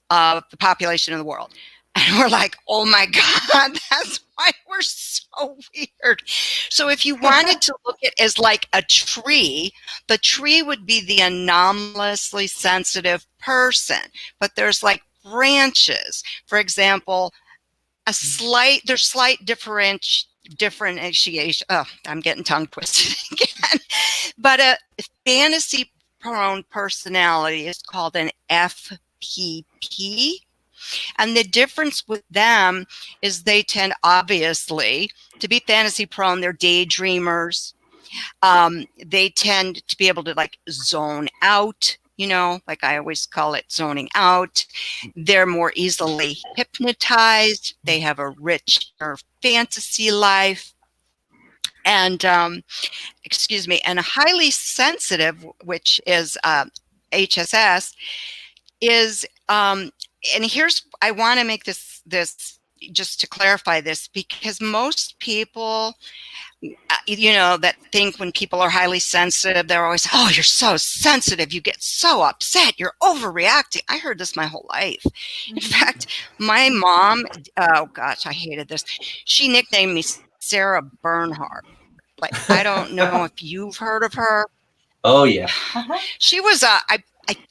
of the population of the world. And we're like, oh my God, that's why we're so weird. So if you wanted to look at it as like a tree, the tree would be the anomalously sensitive person. But there's like branches. For example, there's slight differentiation. Oh, I'm getting tongue twisted again. But a fantasy prone personality is called an FPP. And the difference with them is they tend, obviously, to be fantasy prone. They're daydreamers. They tend to be able to like zone out like I always call it zoning out. They're more easily hypnotized. They have a richer fantasy life. And, excuse me, and a highly sensitive, which is HSS, is, and here's, I want to make this just to clarify this, because most people, that think when people are highly sensitive, they're always, oh, you're so sensitive, you get so upset, you're overreacting. I heard this my whole life. In fact, my mom, oh gosh, I hated this. She nicknamed me Sarah Bernhardt. Like, I don't know if you've heard of her. Oh yeah. She was I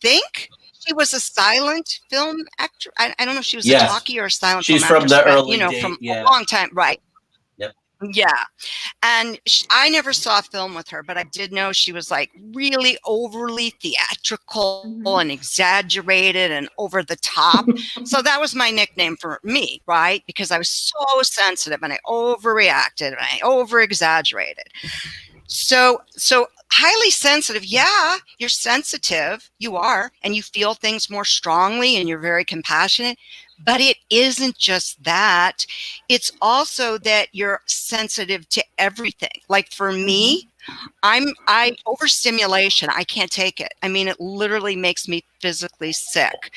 think she was a silent film actor. I don't know if she was a talkie or a silent She's film actor. She's from the early days, from a long time, right? Yep. Yeah. And I never saw a film with her, but I did know she was like really overly theatrical and exaggerated and over the top. So that was my nickname for me, right? Because I was so sensitive and I overreacted and I over exaggerated. So highly sensitive. Yeah, you're sensitive. You are, and you feel things more strongly and you're very compassionate. But it isn't just that. It's also that you're sensitive to everything. Like for me, I overstimulation. I can't take it. I mean, it literally makes me physically sick.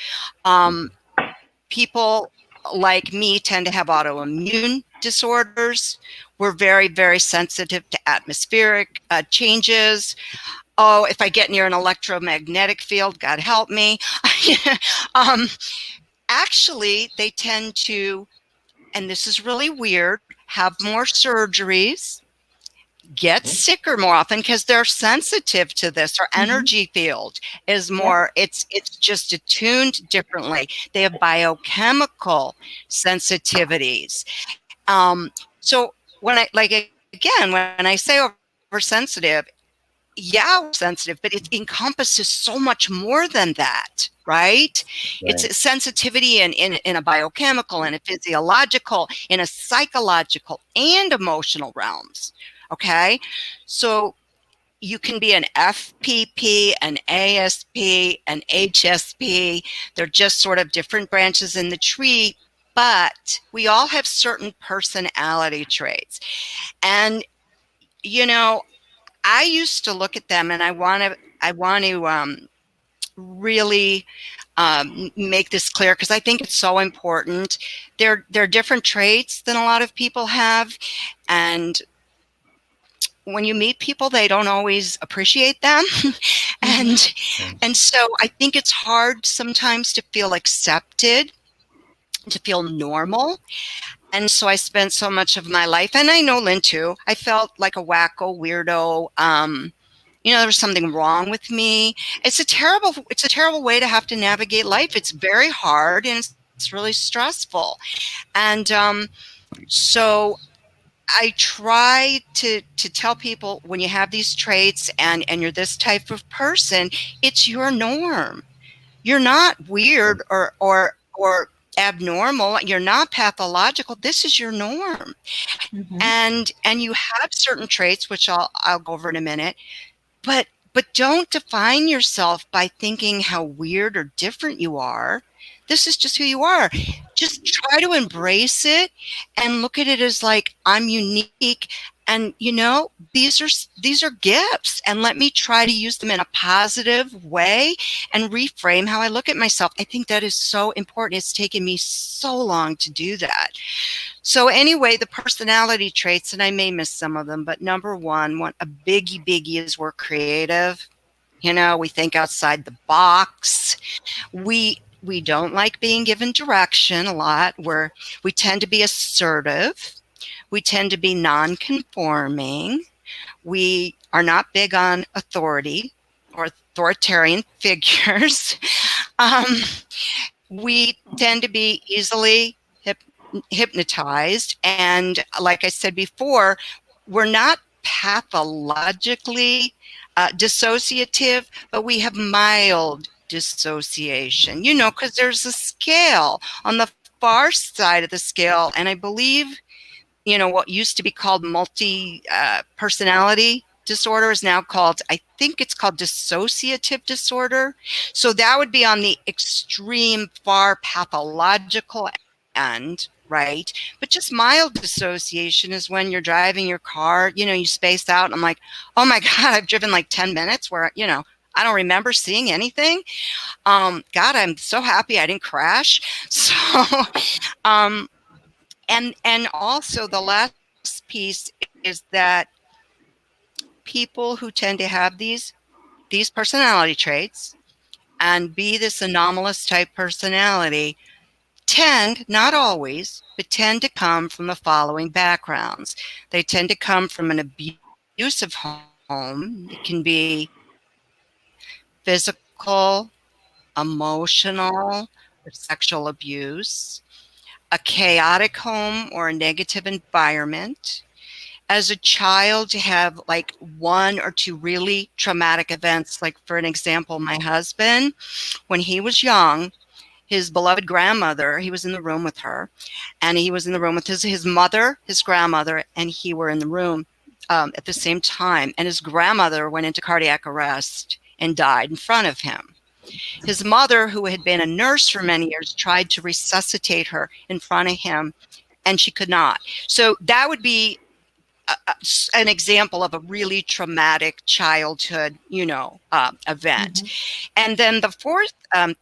People like me tend to have autoimmune disorders. We're very, very sensitive to atmospheric changes. Oh, if I get near an electromagnetic field, God help me. Actually, they tend to, and this is really weird, have more surgeries, get sicker more often because they're sensitive to this. Their energy field is more, it's just attuned differently. They have biochemical sensitivities. So when I say oversensitive, yeah, we're sensitive, but it encompasses so much more than that, right? It's a sensitivity in a biochemical, in a physiological, in a psychological and emotional realms. Okay. So you can be an FPP, an ASP, an HSP. They're just sort of different branches in the tree, but we all have certain personality traits. And, I used to look at them, and I want to really make this clear because I think it's so important. They're different traits than a lot of people have, and when you meet people, they don't always appreciate them, and so I think it's hard sometimes to feel accepted, to feel normal. And so I spent so much of my life, and I know Lynn too, I felt like a wacko weirdo. There was something wrong with me. It's a terrible way to have to navigate life. It's very hard and it's really stressful. And so I try to tell people, when you have these traits and you're this type of person, it's your norm. You're not weird or abnormal. You're not pathological. This is your norm. And you have certain traits, which I'll go over in a minute, but don't define yourself by thinking how weird or different you are. This is just who you are. Just try to embrace it and look at it as like, I'm unique. And, these are gifts, and let me try to use them in a positive way and reframe how I look at myself. I think that is so important. It's taken me so long to do that. So anyway, the personality traits, and I may miss some of them, but number one, a biggie is we're creative. We think outside the box. We don't like being given direction a lot. We tend to be assertive. We tend to be non-conforming. We are not big on authority or authoritarian figures. We tend to be easily hypnotized. And like I said before, we're not pathologically dissociative, but we have mild dissociation, because there's a scale on the far side of the scale. And I believe what used to be called multi personality disorder is now called, I think it's called dissociative disorder. So that would be on the extreme, far pathological end, right? But just mild dissociation is when you're driving your car, you know, you space out and I'm like, oh my God, I've driven like 10 minutes where, you know, I don't remember seeing anything. God, I'm so happy I didn't crash. So, and also the last piece is that people who tend to have these personality traits and be this anomalous type personality tend, not always, but tend to come from the following backgrounds. They tend to come from an abusive home. It can be physical, emotional, or sexual abuse, a chaotic home or a negative environment. As a child, to have like one or two really traumatic events, like for an example, my husband, when he was young, his beloved grandmother, he was in the room with her, and he was in the room with his mother, his grandmother, and he were in the room at the same time. And his grandmother went into cardiac arrest and died in front of him. His mother, who had been a nurse for many years, tried to resuscitate her in front of him, and she could not. So that would be an example of a really traumatic childhood, you know, event. Mm-hmm. And then the fourth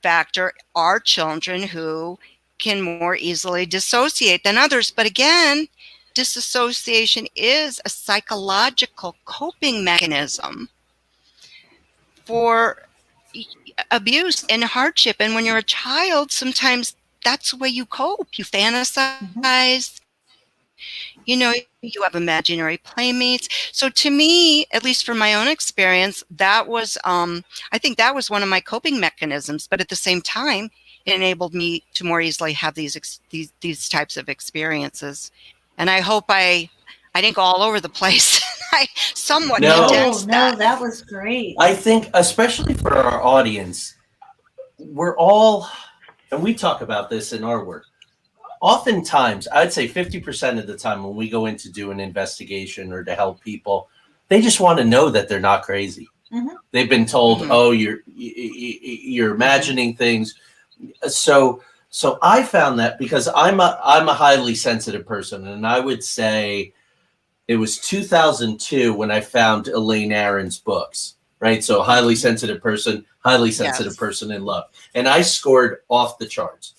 factor are children who can more easily dissociate than others. But again, disassociation is a psychological coping mechanism for abuse and hardship. And when you're a child, sometimes that's the way you cope. You fantasize. Mm-hmm. You know, you have imaginary playmates. So to me, at least from my own experience, that was, I think that was one of my coping mechanisms. But at the same time, it enabled me to more easily have these types of experiences. And I hope I didn't go all over the place. I somewhat condensed that. No, that was great. I think, especially for our audience, we're all, and we talk about this in our work, oftentimes, I'd say 50% of the time when we go in to do an investigation or to help people, they just want to know that they're not crazy. Mm-hmm. They've been told, mm-hmm. oh, you're imagining things. So I found that because I'm a highly sensitive person, and I would say it was 2002 when I found Elaine Aron's books, right? So highly sensitive person, yes. person in love. And I scored off the charts.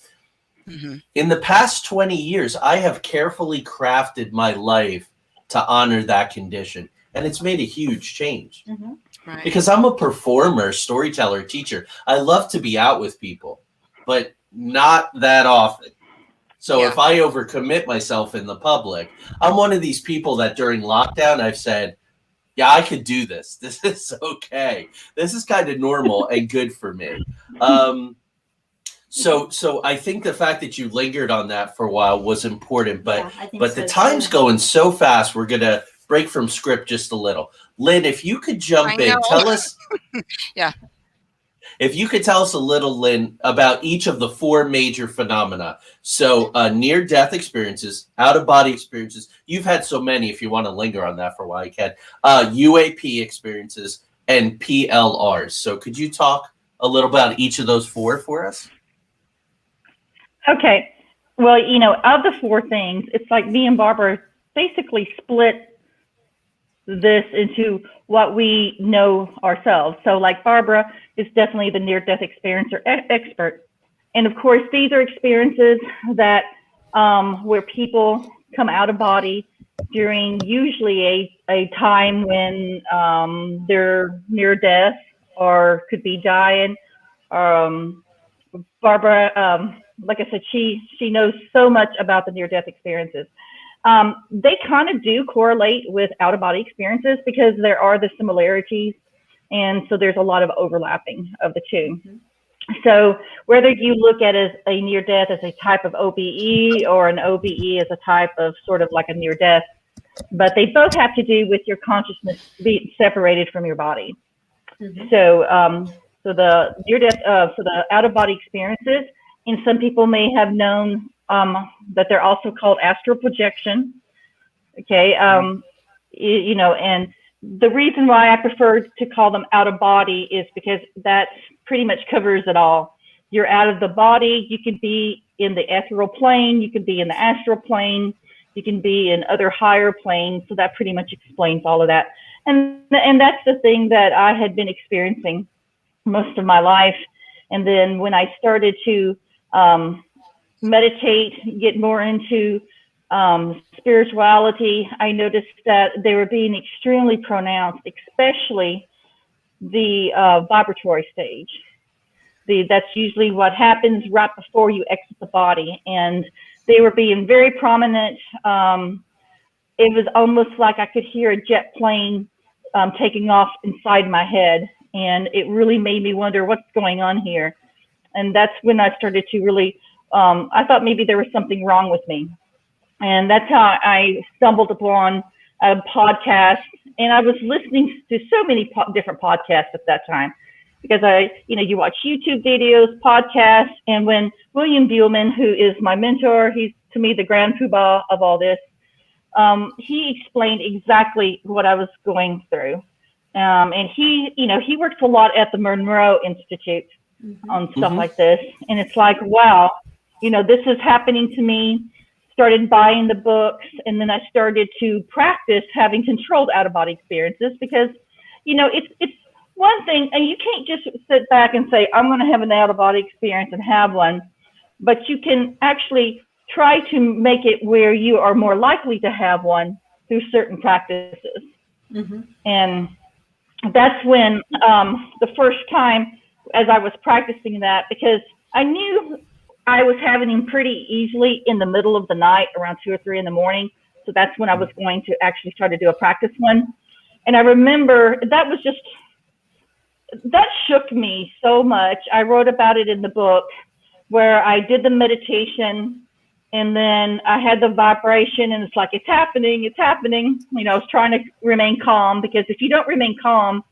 Mm-hmm. In the past 20 years, I have carefully crafted my life to honor that condition. And it's made a huge change. Mm-hmm. Right. Because I'm a performer, storyteller, teacher. I love to be out with people, but not that often. So if I overcommit myself in the public, I'm one of these people that during lockdown, I've said, yeah, I could do this. This is okay. This is kind of normal and good for me. So I think the fact that you lingered on that for a while was important, but the time's going so fast. We're going to break from script just a little. Lynn, if you could jump in, tell us. If you could tell us a little, Lynn, about each of the four major phenomena. So near-death experiences, out-of-body experiences. You've had so many. If you want to linger on that for a while, you can. UAP experiences and PLRs. So could you talk a little about each of those four for us? Okay. Well, you know, of the four things, it's like me and Barbara basically split this into what we know ourselves. So like Barbara is definitely the near-death experiencer expert. And of course, these are experiences that where people come out of body during usually a time when they're near death or could be dying. Barbara, like I said, she knows so much about the near-death experiences. They kind of do correlate with out-of-body experiences because there are the similarities, and so there's a lot of overlapping of the two. Mm-hmm. So whether you look at it as a near-death as a type of OBE or an OBE as a type of sort of like a near-death, but they both have to do with your consciousness being separated from your body. Mm-hmm. So the near-death, so the out-of-body experiences, and some people may have known that they're also called astral projection. Okay, you know, and the reason why I prefer to call them out of body is because that pretty much covers it all. You're out of the body. You can be in the ethereal plane. You can be in the astral plane. You can be in other higher planes. So that pretty much explains all of that. And that's the thing that I had been experiencing most of my life. And then when I started to meditate, get more into spirituality, I noticed that they were being extremely pronounced, especially the vibratory stage. That's usually what happens right before you exit the body. And they were being very prominent. It was almost like I could hear a jet plane taking off inside my head. And it really made me wonder what's going on here. And that's when I started to really, I thought maybe there was something wrong with me. And that's how I stumbled upon a podcast. And I was listening to so many different podcasts at that time, because you watch YouTube videos, podcasts. And when William Buhlman, who is my mentor, he's to me the grand poobah of all this, he explained exactly what I was going through. And he works a lot at the Monroe Institute on stuff like this. And it's like, wow, this is happening to me. Started buying the books, and then I started to practice having controlled out-of-body experiences, because, it's one thing, and you can't just sit back and say, I'm going to have an out-of-body experience and have one, but you can actually try to make it where you are more likely to have one through certain practices. And that's when the first time, as I was practicing that, because I knew I was having him pretty easily in the middle of the night, around 2 or 3 in the morning. So that's when I was going to actually try to do a practice one. And I remember that shook me so much. I wrote about it in the book, where I did the meditation, and then I had the vibration, and it's like, it's happening. I was trying to remain calm, because if you don't remain calm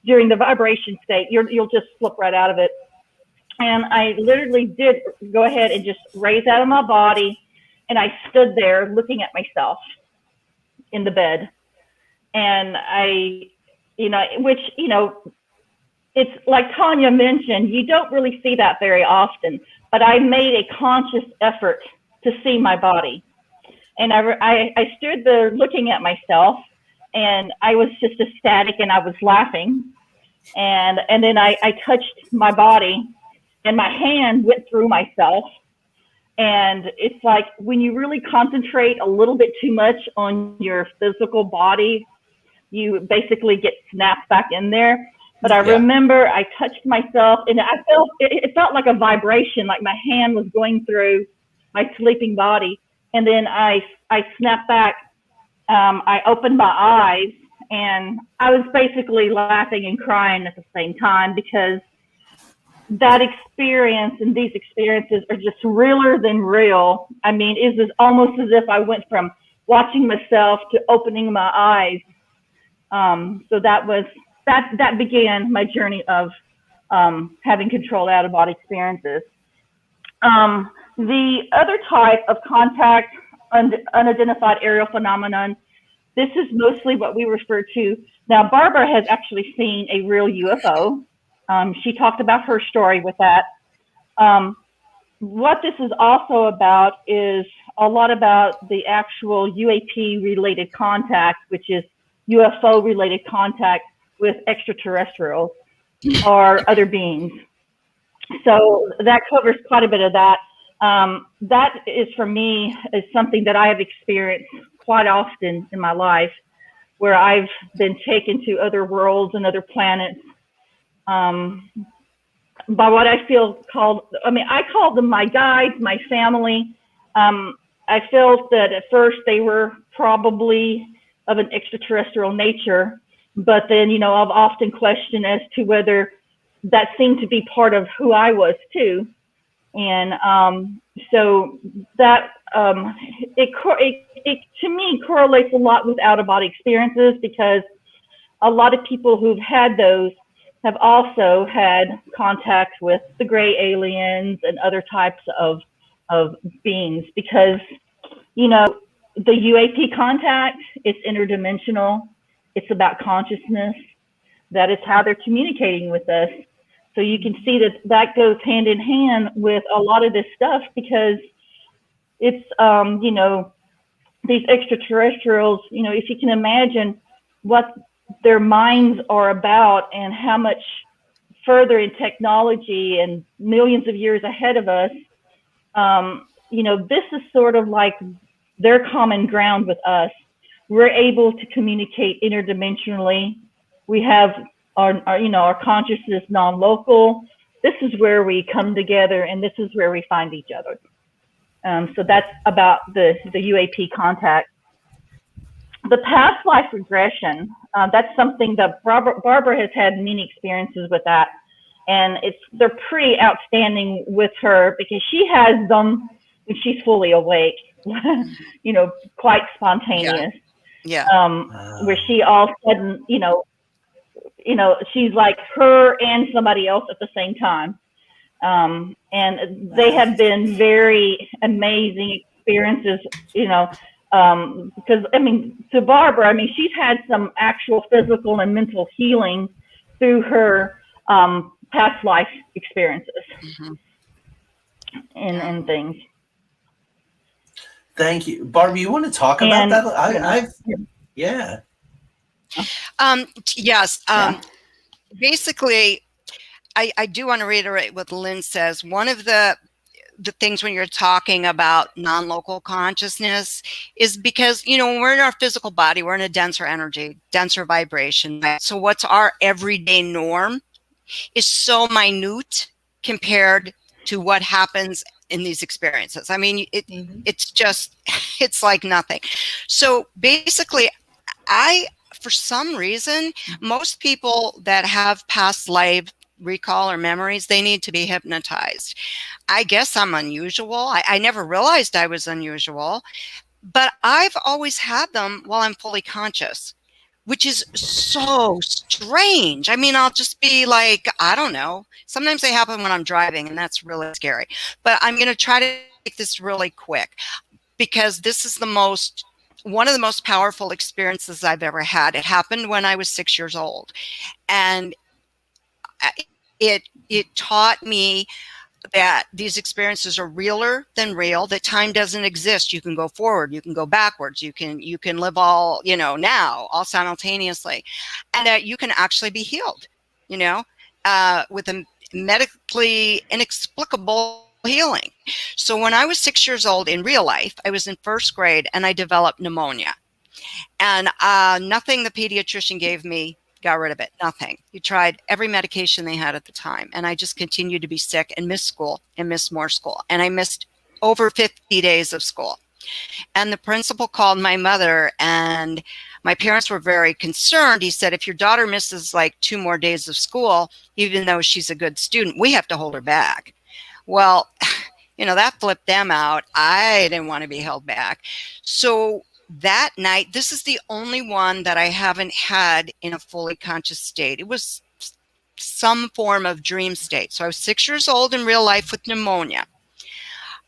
during the vibration state, you'll just slip right out of it. And I literally did go ahead and just raise out of my body. And I stood there looking at myself in the bed. And it's like Tanya mentioned, you don't really see that very often. But I made a conscious effort to see my body. And I stood there looking at myself. And I was just ecstatic, and I was laughing. And then I touched my body. And my hand went through myself. And it's like, when you really concentrate a little bit too much on your physical body, you basically get snapped back in there. But I remember I touched myself, and it felt like a vibration, like my hand was going through my sleeping body. And then I snapped back. I opened my eyes, and I was basically laughing and crying at the same time, because that experience and these experiences are just realer than real. I mean, it's almost as if I went from watching myself to opening my eyes. So that began my journey of having controlled out-of-body experiences. The other type of contact, unidentified aerial phenomenon, this is mostly what we refer to. Now, Barbara has actually seen a real UFO. She talked about her story with that. What this is also about is a lot about the actual UAP-related contact, which is UFO-related contact with extraterrestrials or other beings. So that covers quite a bit of that. That is, for me, is something that I have experienced quite often in my life, where I've been taken to other worlds and other planets. By what I feel I called them my guides, my family. I felt that at first they were probably of an extraterrestrial nature, but then, I've often questioned as to whether that seemed to be part of who I was too. And so that it to me correlates a lot with out-of-body experiences, because a lot of people who've had those have also had contact with the gray aliens and other types of beings, because, the UAP contact is interdimensional. It's about consciousness. That is how they're communicating with us. So you can see that that goes hand in hand with a lot of this stuff, because it's, you know, these extraterrestrials, you know, if you can imagine what their minds are about and how much further in technology and millions of years ahead of us, you know, this is sort of like their common ground with us. We're able to communicate interdimensionally. We have our you know, our consciousness non-local. This is where we come together, and this is where we find each other. So that's about the UAP contact. The past life regression, that's something that Barbara has had many experiences with that. And they're pretty outstanding with her, because she has them when she's fully awake, you know, quite spontaneous. Yeah. Where she all of a sudden, you know, she's like her and somebody else at the same time. And they have been very amazing experiences, you know, because, I mean, to Barbara, I mean, she's had some actual physical and mental healing through her past life experiences and things. Thank you. Barbara, you want to talk about that? Yeah. Yes. Basically, I do want to reiterate what Lynn says. One of the things when you're talking about non-local consciousness is because, you know, when we're in our physical body, we're in a denser energy, denser vibration. Right? So what's our everyday norm is so minute compared to what happens in these experiences. I mean, it's just, it's like nothing. So basically, for some reason, most people that have past life recall or memories, they need to be hypnotized. I guess I'm unusual. I never realized I was unusual, but I've always had them while I'm fully conscious, which is so strange. I mean, I'll just be like, I don't know. Sometimes they happen when I'm driving, and that's really scary. But I'm going to try to make this really quick, because this is one of the most powerful experiences I've ever had. It happened when I was 6 years old, and it taught me that these experiences are realer than real, that time doesn't exist. You can go forward, you can go backwards, you can live all, you know, now, all simultaneously, and that you can actually be healed, you know, with a medically inexplicable healing. So when I was 6 years old in real life, I was in first grade, and I developed pneumonia, and nothing the pediatrician gave me got rid of it. Nothing. He tried every medication they had at the time, and I just continued to be sick and miss school and miss more school. And I missed over 50 days of school. And the principal called my mother, and my parents were very concerned. He said, if your daughter misses like 2 more days of school, even though she's a good student, we have to hold her back. Well, you know, that flipped them out. I didn't want to be held back. So that night, this is the only one that I haven't had in a fully conscious state. It was some form of dream state. So I was 6 years old in real life with pneumonia.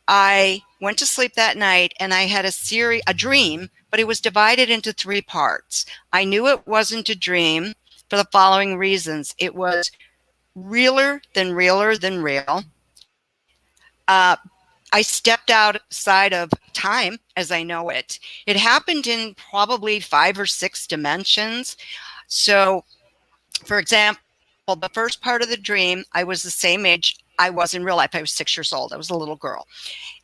I went to sleep that night, and I had a dream, but it was divided into 3 parts. I knew it wasn't a dream for the following reasons. It was realer than real. I stepped outside of time as I know it. It happened in probably 5 or 6 dimensions. So, for example, the first part of the dream, I was the same age I was in real life. I was 6 years old. I was a little girl.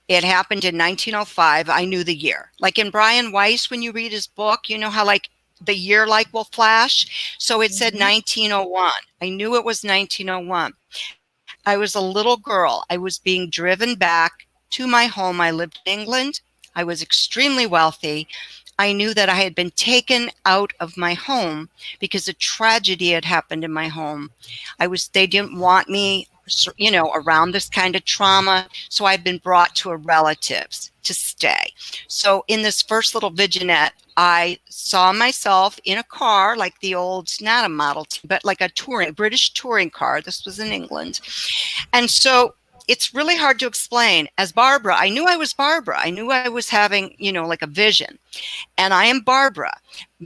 It happened in 1905. I knew the year. Like in Brian Weiss, when you read his book, you know how like the year like will flash? So it said 1901. I knew it was 1901. I was a little girl. I was being driven back to my home. I lived in England. I was extremely wealthy. I knew that I had been taken out of my home because a tragedy had happened in my home. They didn't want me, you know, around this kind of trauma. So I'd been brought to a relative's to stay. So in this first little vignette, I saw myself in a car, like the old, not a Model T, but like a British touring car. This was in England. And so it's really hard to explain. As Barbara, I knew I was Barbara. I knew I was having, like a vision. And I am Barbara.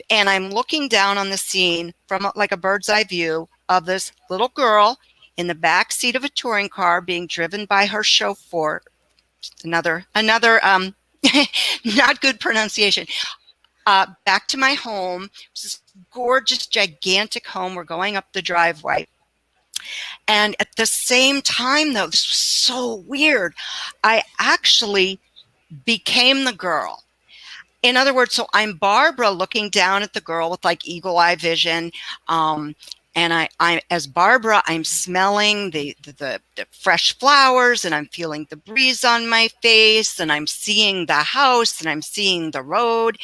And I'm looking down on the scene from like a bird's eye view of this little girl in the back seat of a touring car being driven by her chauffeur. Another not good pronunciation. Back to my home. It's this gorgeous, gigantic home. We're going up the driveway. And at the same time, though, this was so weird, I actually became the girl. In other words, so I'm Barbara looking down at the girl with like eagle eye vision. And I'm as Barbara, I'm smelling the fresh flowers, and I'm feeling the breeze on my face, and I'm seeing the house, and I'm seeing the road.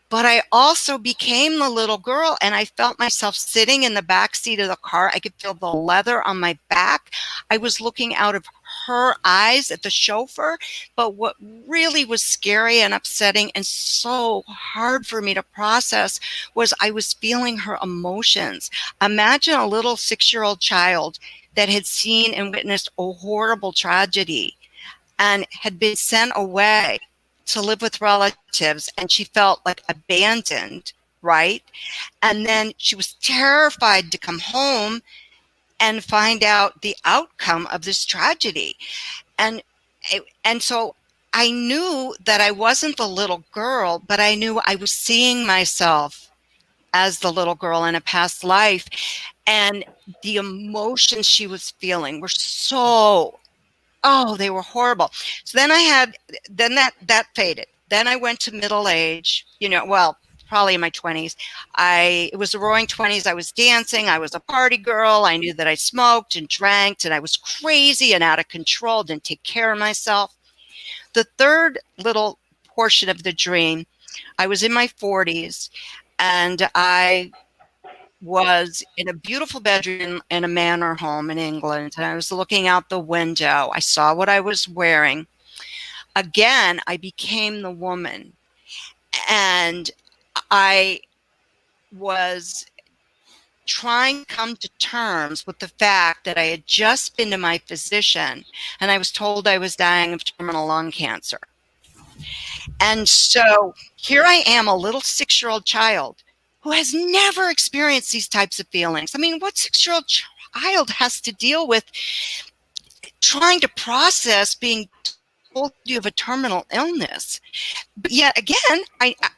But I also became the little girl, and I felt myself sitting in the back seat of the car. I could feel the leather on my back. I was looking out of her eyes at the chauffeur. But what really was scary and upsetting and so hard for me to process was I was feeling her emotions. Imagine a little 6-year-old child that had seen and witnessed a horrible tragedy and had been sent away to live with relatives, and she felt like abandoned, right? And then she was terrified to come home and find out the outcome of this tragedy. And so I knew that I wasn't the little girl, but I knew I was seeing myself as the little girl in a past life. And the emotions she was feeling were they were horrible. So then that faded. Then I went to middle age, probably in my 20s. It was the roaring 20s. I was dancing. I was a party girl. I knew that I smoked and drank, and I was crazy and out of control, didn't take care of myself. The third little portion of the dream, I was in my 40s, and I was in a beautiful bedroom in a manor home in England, and I was looking out the window. I saw what I was wearing. Again, I became the woman, and I was trying to come to terms with the fact that I had just been to my physician, and I was told I was dying of terminal lung cancer. And so here I am, a little 6-year-old child who has never experienced these types of feelings. I mean, what 6-year-old child has to deal with trying to process being told you have a terminal illness? But yet again,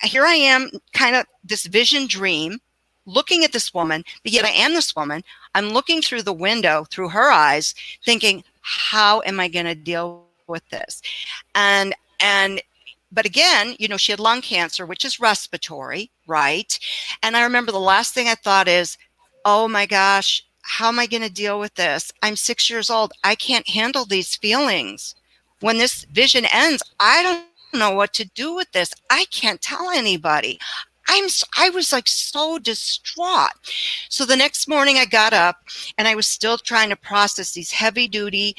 here I am, kind of this vision dream, looking at this woman, but yet I am this woman. I'm looking through the window, through her eyes, thinking, how am I going to deal with this? But again, she had lung cancer, which is respiratory, right? And I remember the last thing I thought is, oh my gosh, how am I going to deal with this? I'm 6 years old. I can't handle these feelings. When this vision ends, I don't know what to do with this. I can't tell anybody. I was like so distraught. So the next morning I got up, and I was still trying to process these heavy duty,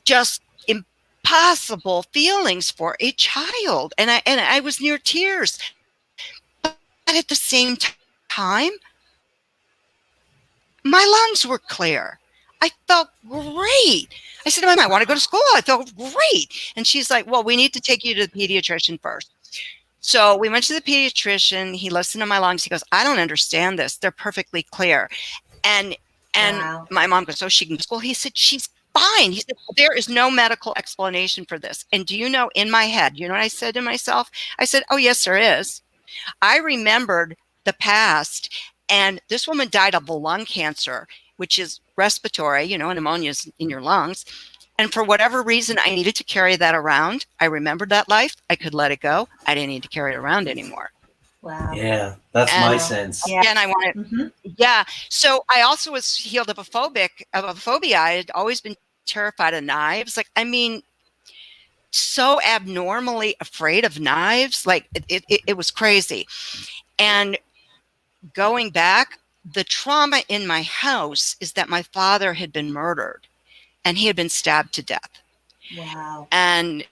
just impossible feelings for a child. And I was near tears. But at the same time, my lungs were clear. I felt great. I said to my mom, I want to go to school. I felt great. And she's like, well, we need to take you to the pediatrician first. So we went to the pediatrician. He listened to my lungs. He goes, I don't understand this. They're perfectly clear. And wow. My mom goes, so she can go to school. He said, she's fine. He said, there is no medical explanation for this. And do you know, in my head, you know what I said to myself? I said, oh, yes, there is. I remembered the past. And this woman died of lung cancer, which is respiratory, pneumonia's in your lungs. And for whatever reason, I needed to carry that around. I remembered that life. I could let it go. I didn't need to carry it around anymore. Wow. Yeah, that's my sense. Yeah. And I wanted, yeah. So I also was healed of a phobia. I had always been terrified of knives. So abnormally afraid of knives. It was crazy. And going back, the trauma in my house is that my father had been murdered, and he had been stabbed to death. Wow. And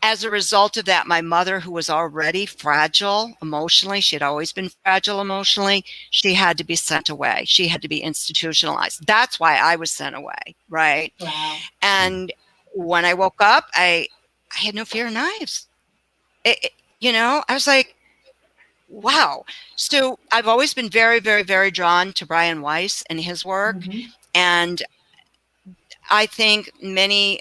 as a result of that, my mother, who was already fragile emotionally, she had always been fragile emotionally, she had to be sent away. She had to be institutionalized. That's why I was sent away, right? Wow. And when I woke up, I had no fear of knives. I was like, wow. So I've always been very, very, very drawn to Brian Weiss and his work. Mhm. And I think many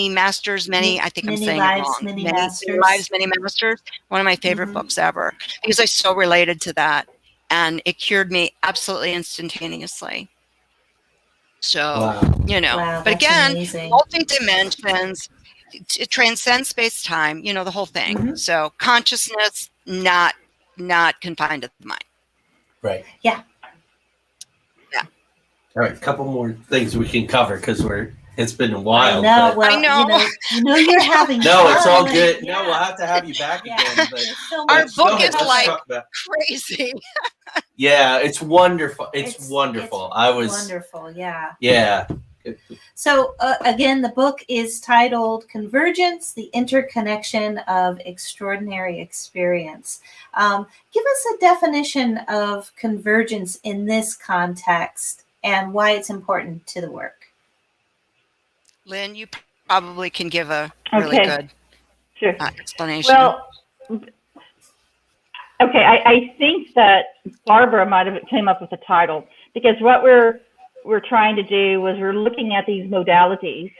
masters, I think I'm Many saying lives, it wrong. many Many masters. lives, many masters. One of my favorite Mhm. books ever, because I so related to that, and it cured me absolutely instantaneously. So, Wow. Wow, but that's again, amazing. multi-dimensions, it transcends space-time, the whole thing. Mhm. So consciousness, not confined to the mind. Right. Yeah. All right, a couple more things we can cover because it's been a while. I know. but- Well, I know. you're having No, it's all fun. good. Yeah. No, we'll have to have you back Yeah. again. But There's so Our much go book ahead, is let's like talk about- crazy. Yeah, it's wonderful. It's wonderful. I was wonderful. Yeah. Yeah. So again, the book is titled "Convergence: The Interconnection of Extraordinary Experience." Give us a definition of convergence in this context and why it's important to the work. Lynn, you probably can give a really Okay. good Sure. explanation. Well, okay, I think that Barbara might have came up with the title, because what we're trying to do was we're looking at these modalities,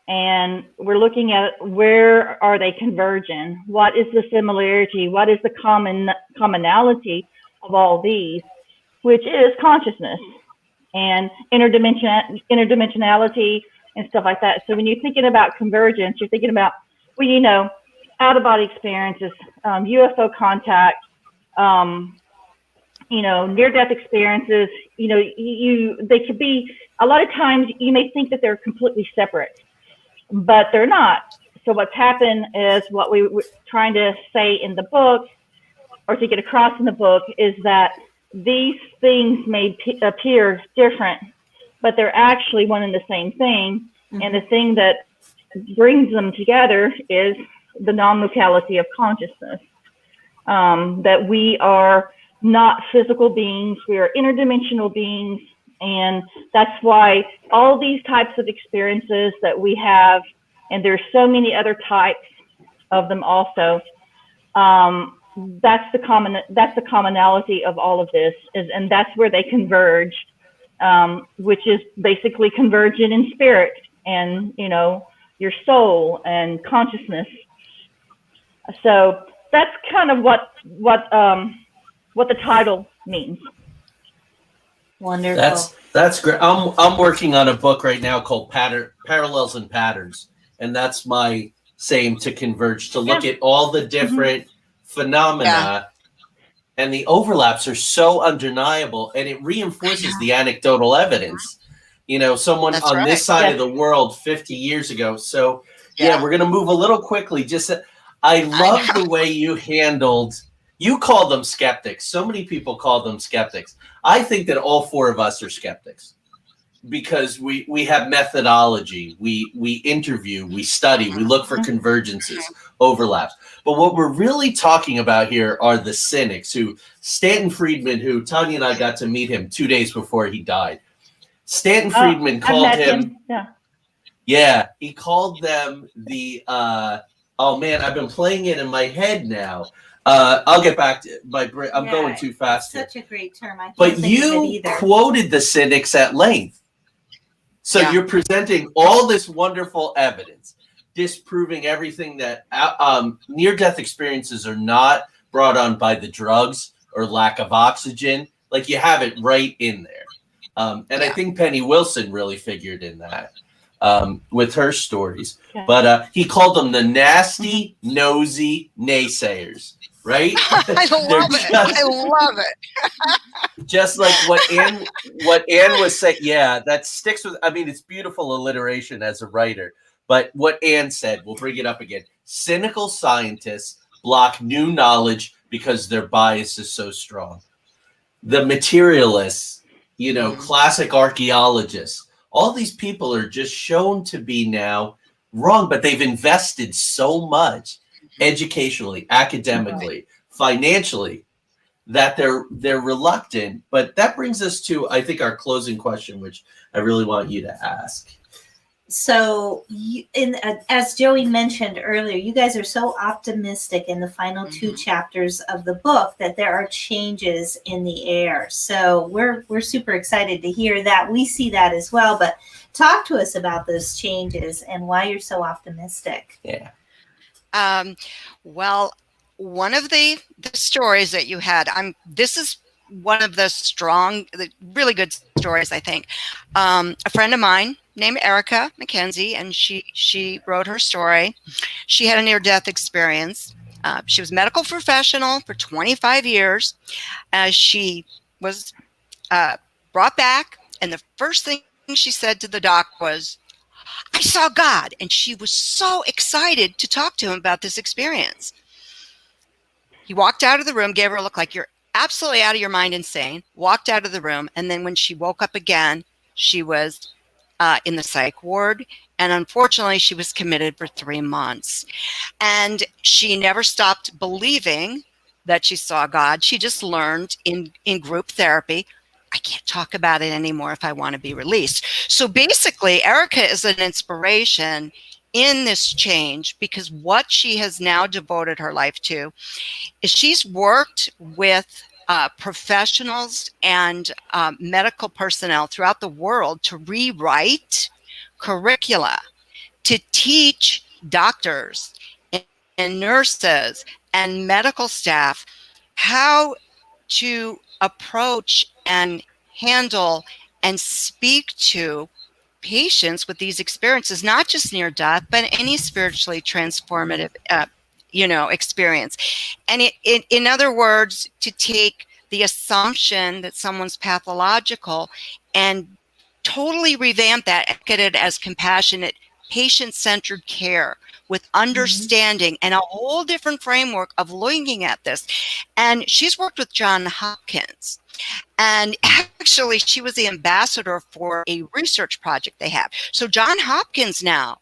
and we're looking at where are they converging? What is the similarity? What is the commonality of all these, which is consciousness and interdimensionality and stuff like that. So when you're thinking about convergence, you're thinking about, out-of-body experiences, UFO contact, near-death experiences. They could be, a lot of times you may think that they're completely separate, but they're not. So what's happened is, what we were trying to say in the book, or to get across in the book, is that these things may appear different, but they're actually one and the same thing. Mhm. And the thing that brings them together is the non-locality of consciousness, that we are not physical beings, we are interdimensional beings. And that's why all these types of experiences that we have, and there's so many other types of them also, that's the commonality of all of this, and that's where they converge, which is basically converging in spirit and your soul and consciousness. So that's kind of what the title means. Wonderful. That's great. I'm working on a book right now called Parallels and Patterns, and that's my saying to converge, to look at all the different phenomena, and the overlaps are so undeniable, and it reinforces the anecdotal evidence. Someone That's on right. this side Yes. of the world 50 years ago. So we're going to move a little quickly. I love the way you called them skeptics. So many people call them skeptics. I think that all four of us are skeptics, because we have methodology, we interview, we study, we look for convergences, overlaps. But what we're really talking about here are the cynics, Stanton Friedman, who Tanya and I got to meet him 2 days before he died. Stanton Friedman called I met him. Yeah. He called them the oh man, I've been playing it in my head now. I'll get back to I'm going too fast here. Such a great term. I can't But think of it you either. quoted the cynics at length. So you're presenting all this wonderful evidence, disproving everything that near-death experiences are not brought on by the drugs or lack of oxygen. Like, you have it right in there. I think Penny Wilson really figured in that with her stories. Yeah. But he called them the nasty, nosy naysayers, right? I love it. I love it. Just like what Anne was saying. Yeah, that sticks with, it's beautiful alliteration as a writer. But what Anne said, we'll bring it up again. Cynical scientists block new knowledge because their bias is so strong. The materialists, classic archaeologists, all these people are just shown to be now wrong, but they've invested so much educationally, academically, financially, that they're reluctant. But that brings us to, I think, our closing question, which I really want you to ask. So, as Joey mentioned earlier, you guys are so optimistic in the final two chapters of the book that there are changes in the air. So we're super excited to hear that. We see that as well. But talk to us about those changes and why you're so optimistic. Yeah. Well, one of the stories that you had, this is one of the really good stories, I think. A friend of mine named Erica McKenzie, and she wrote her story. She had a near-death experience. She was a medical professional for 25 years. She was brought back, and the first thing she said to the doc was, "I saw God." And she was so excited to talk to him about this experience. He walked out of the room, gave her a look like, "You're absolutely out of your mind, insane," walked out of the room. And then when she woke up again, she was in the psych ward. And unfortunately, she was committed for 3 months. And she never stopped believing that she saw God. She just learned in group therapy, I can't talk about it anymore if I want to be released. So basically, Erica is an inspiration in this change, because what she has now devoted her life to is she's worked with professionals and medical personnel throughout the world to rewrite curricula to teach doctors and nurses and medical staff how to approach and handle and speak to patients with these experiences, not just near death, but any spiritually transformative experience. And in other words, to take the assumption that someone's pathological and totally revamp that and get it as compassionate, patient-centered care with understanding and a whole different framework of looking at this. And she's worked with John Hopkins. And actually, she was the ambassador for a research project they have. So John Hopkins now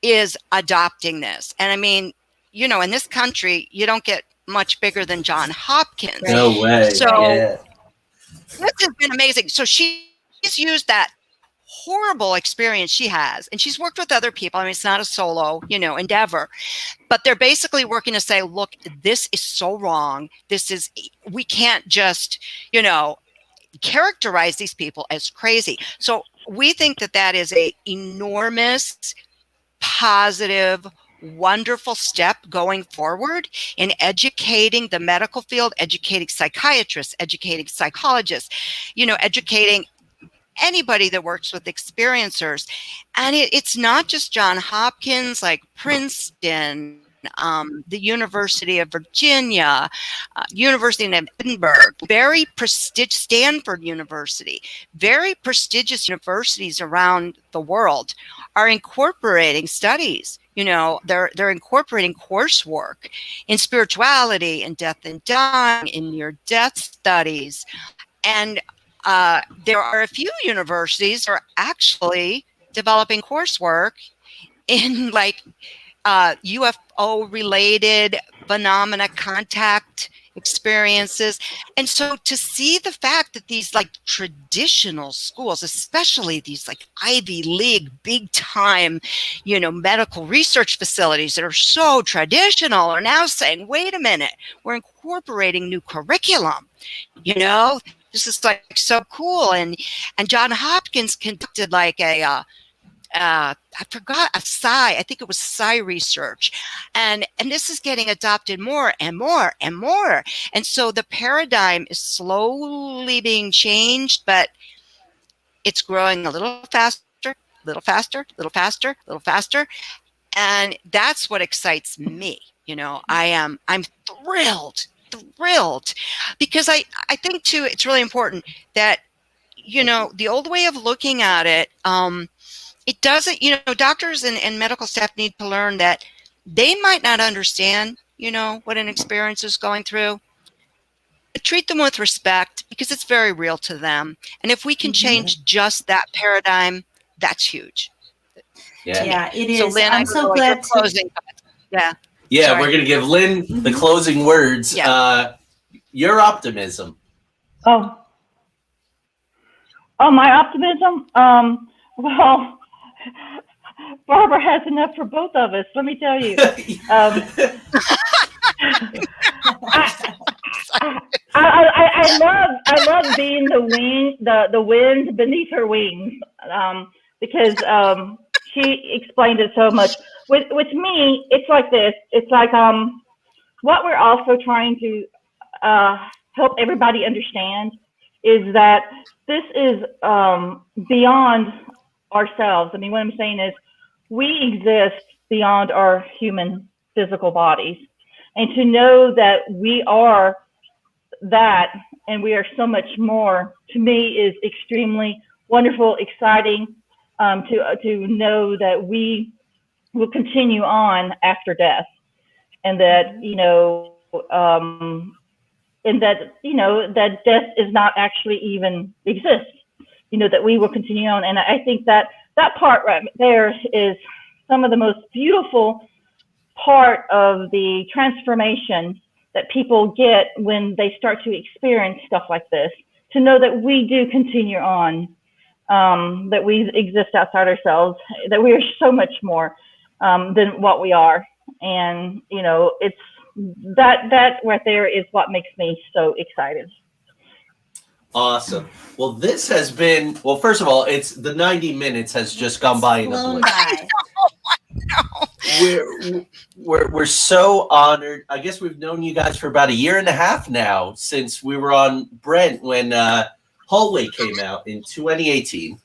is adopting this. And I mean, in this country, you don't get much bigger than John Hopkins. No way. So yeah. This has been amazing. So she's used that horrible experience she has, and she's worked with other people. I mean, it's not a solo, endeavor, but they're basically working to say, look, this is so wrong. We can't just, characterize these people as crazy. So we think that is a enormous, positive, wonderful step going forward in educating the medical field, educating psychiatrists, educating psychologists, educating anybody that works with experiencers. And it's not just John Hopkins, like Princeton, the University of Virginia, University of Edinburgh, very prestigious, Stanford University, very prestigious universities around the world are incorporating studies. They're incorporating coursework in spirituality and death and dying, in near-death studies. And there are a few universities that are actually developing coursework in UFO-related phenomena, contact experiences. And so to see the fact that these traditional schools, especially these Ivy League, big time, medical research facilities that are so traditional, are now saying, wait a minute, we're incorporating new curriculum, this is so cool. And John Hopkins conducted I think it was psi research. And this is getting adopted more and more and more. And so the paradigm is slowly being changed, but it's growing a little faster, little faster, little faster, little faster. And that's what excites me. I'm thrilled because I think too, it's really important that, the old way of looking at it, it doesn't, doctors and medical staff need to learn that they might not understand, what an experience is going through. But treat them with respect because it's very real to them. And if we can change just that paradigm, that's huge. Yeah, it is. So Lynn, I'm so glad to. closing. Yeah. Yeah, Sorry. we're going to give Lynn the closing words. Yeah. Your optimism. Oh, my optimism. Well, Barbara has enough for both of us. Let me tell you. I love being the wind beneath her wings, because she explained it so much. With me, it's like this. It's like what we're also trying to help everybody understand is that this is beyond ourselves. I mean, what I'm saying is we exist beyond our human physical bodies, and to know that we are that and we are so much more, to me, is extremely wonderful, exciting, to know that we will continue on after death, and that and that death is not actually even exist, that we will continue on. And I think that part right there is some of the most beautiful part of the transformation that people get when they start to experience stuff like this, to know that we do continue on, that we exist outside ourselves, that we are so much more than what we are. And, it's that right there is what makes me so excited. Awesome. Well, this has been, first of all, it's the 90 minutes has just gone by in a blink. We're so honored. I guess we've known you guys for about 1.5 years now, since we were on Brent when Hallway came out in 2018.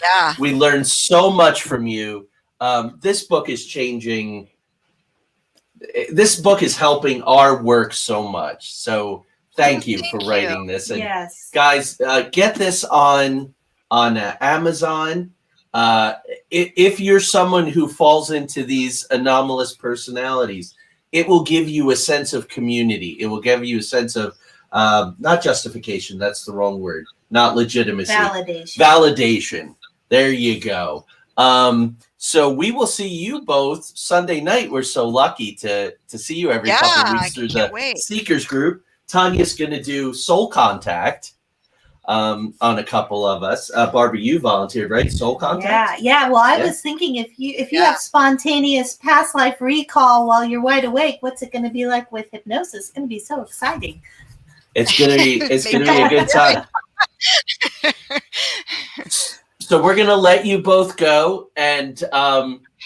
Yeah. We learned so much from you. This book is changing. This book is helping our work so much. So thank you for writing this. And yes, guys, get this on Amazon. If you're someone who falls into these anomalous personalities, it will give you a sense of community. It will give you a sense of not justification. That's the wrong word. Not legitimacy. Validation. There you go. So we will see you both Sunday night. We're so lucky to see you every couple of weeks through the Seekers group. Tanya's going to do Soul Contact on a couple of us. Barbara, you volunteered, right? Soul Contact? Yeah. Well, I was thinking if you have spontaneous past life recall while you're wide awake, what's it going to be like with hypnosis? It's going to be so exciting. It's going to be a good time. So we're going to let you both go and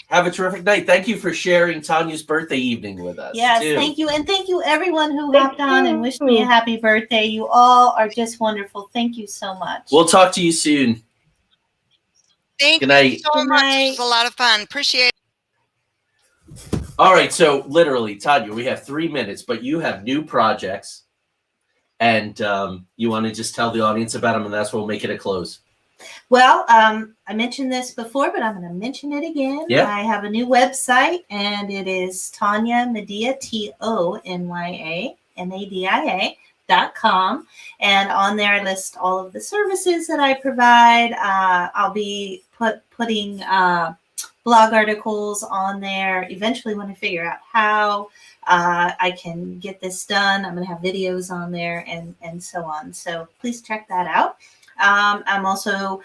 have a terrific night. Thank you for sharing Tanya's birthday evening with us. Yes, thank you. And thank you everyone who hopped on and wished me a happy birthday. You all are just wonderful. Thank you so much. We'll talk to you soon. Thank you so much. It was a lot of fun. Appreciate it. All right. So literally, Tanya, we have 3 minutes, but you have new projects and you want to just tell the audience about them, and that's what we'll make it a close. Well, I mentioned this before, but I'm going to mention it again. Yeah. I have a new website, and it is Tonya Madia, TONYAMADIA.com. And on there, I list all of the services that I provide. I'll be putting blog articles on there eventually when I figure out how I can get this done. I'm going to have videos on there and so on. So please check that out. I'm also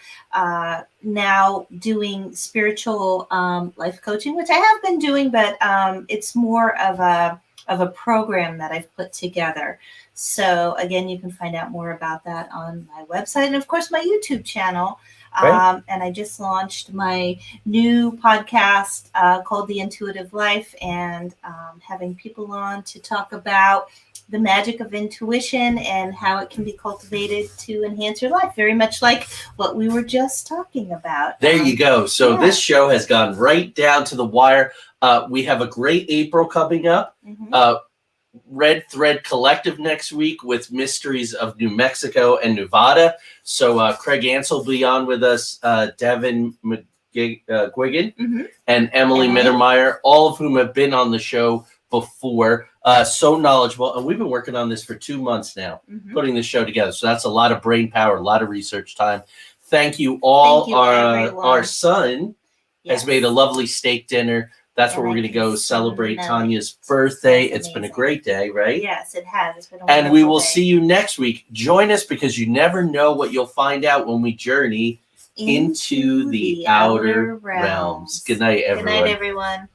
now doing spiritual life coaching, which I have been doing, but it's more of a program that I've put together. So again, you can find out more about that on my website and of course my YouTube channel. Right. And I just launched my new podcast called The Intuitive Life, and having people on to talk about the magic of intuition and how it can be cultivated to enhance your life, very much like what we were just talking about. There you go. So this show has gone right down to the wire. We have a great April coming up. Red Thread Collective next week with Mysteries of New Mexico and Nevada. So Craig Ansel will be on with us, Devin Guigan, and Emily Mittermeier, all of whom have been on the show before. So knowledgeable. And we've been working on this for 2 months now, putting the show together. So that's a lot of brain power, a lot of research time. Thank you all. Thank you, our son has made a lovely steak dinner. That's where we're going to go celebrate Tanya's birthday. It's been a great day, right? Yes, it has. It's been a and we will wonderful day. see you next week. Join us because you never know what you'll find out when we journey into the outer realms. Good night, everyone. Good night, everyone.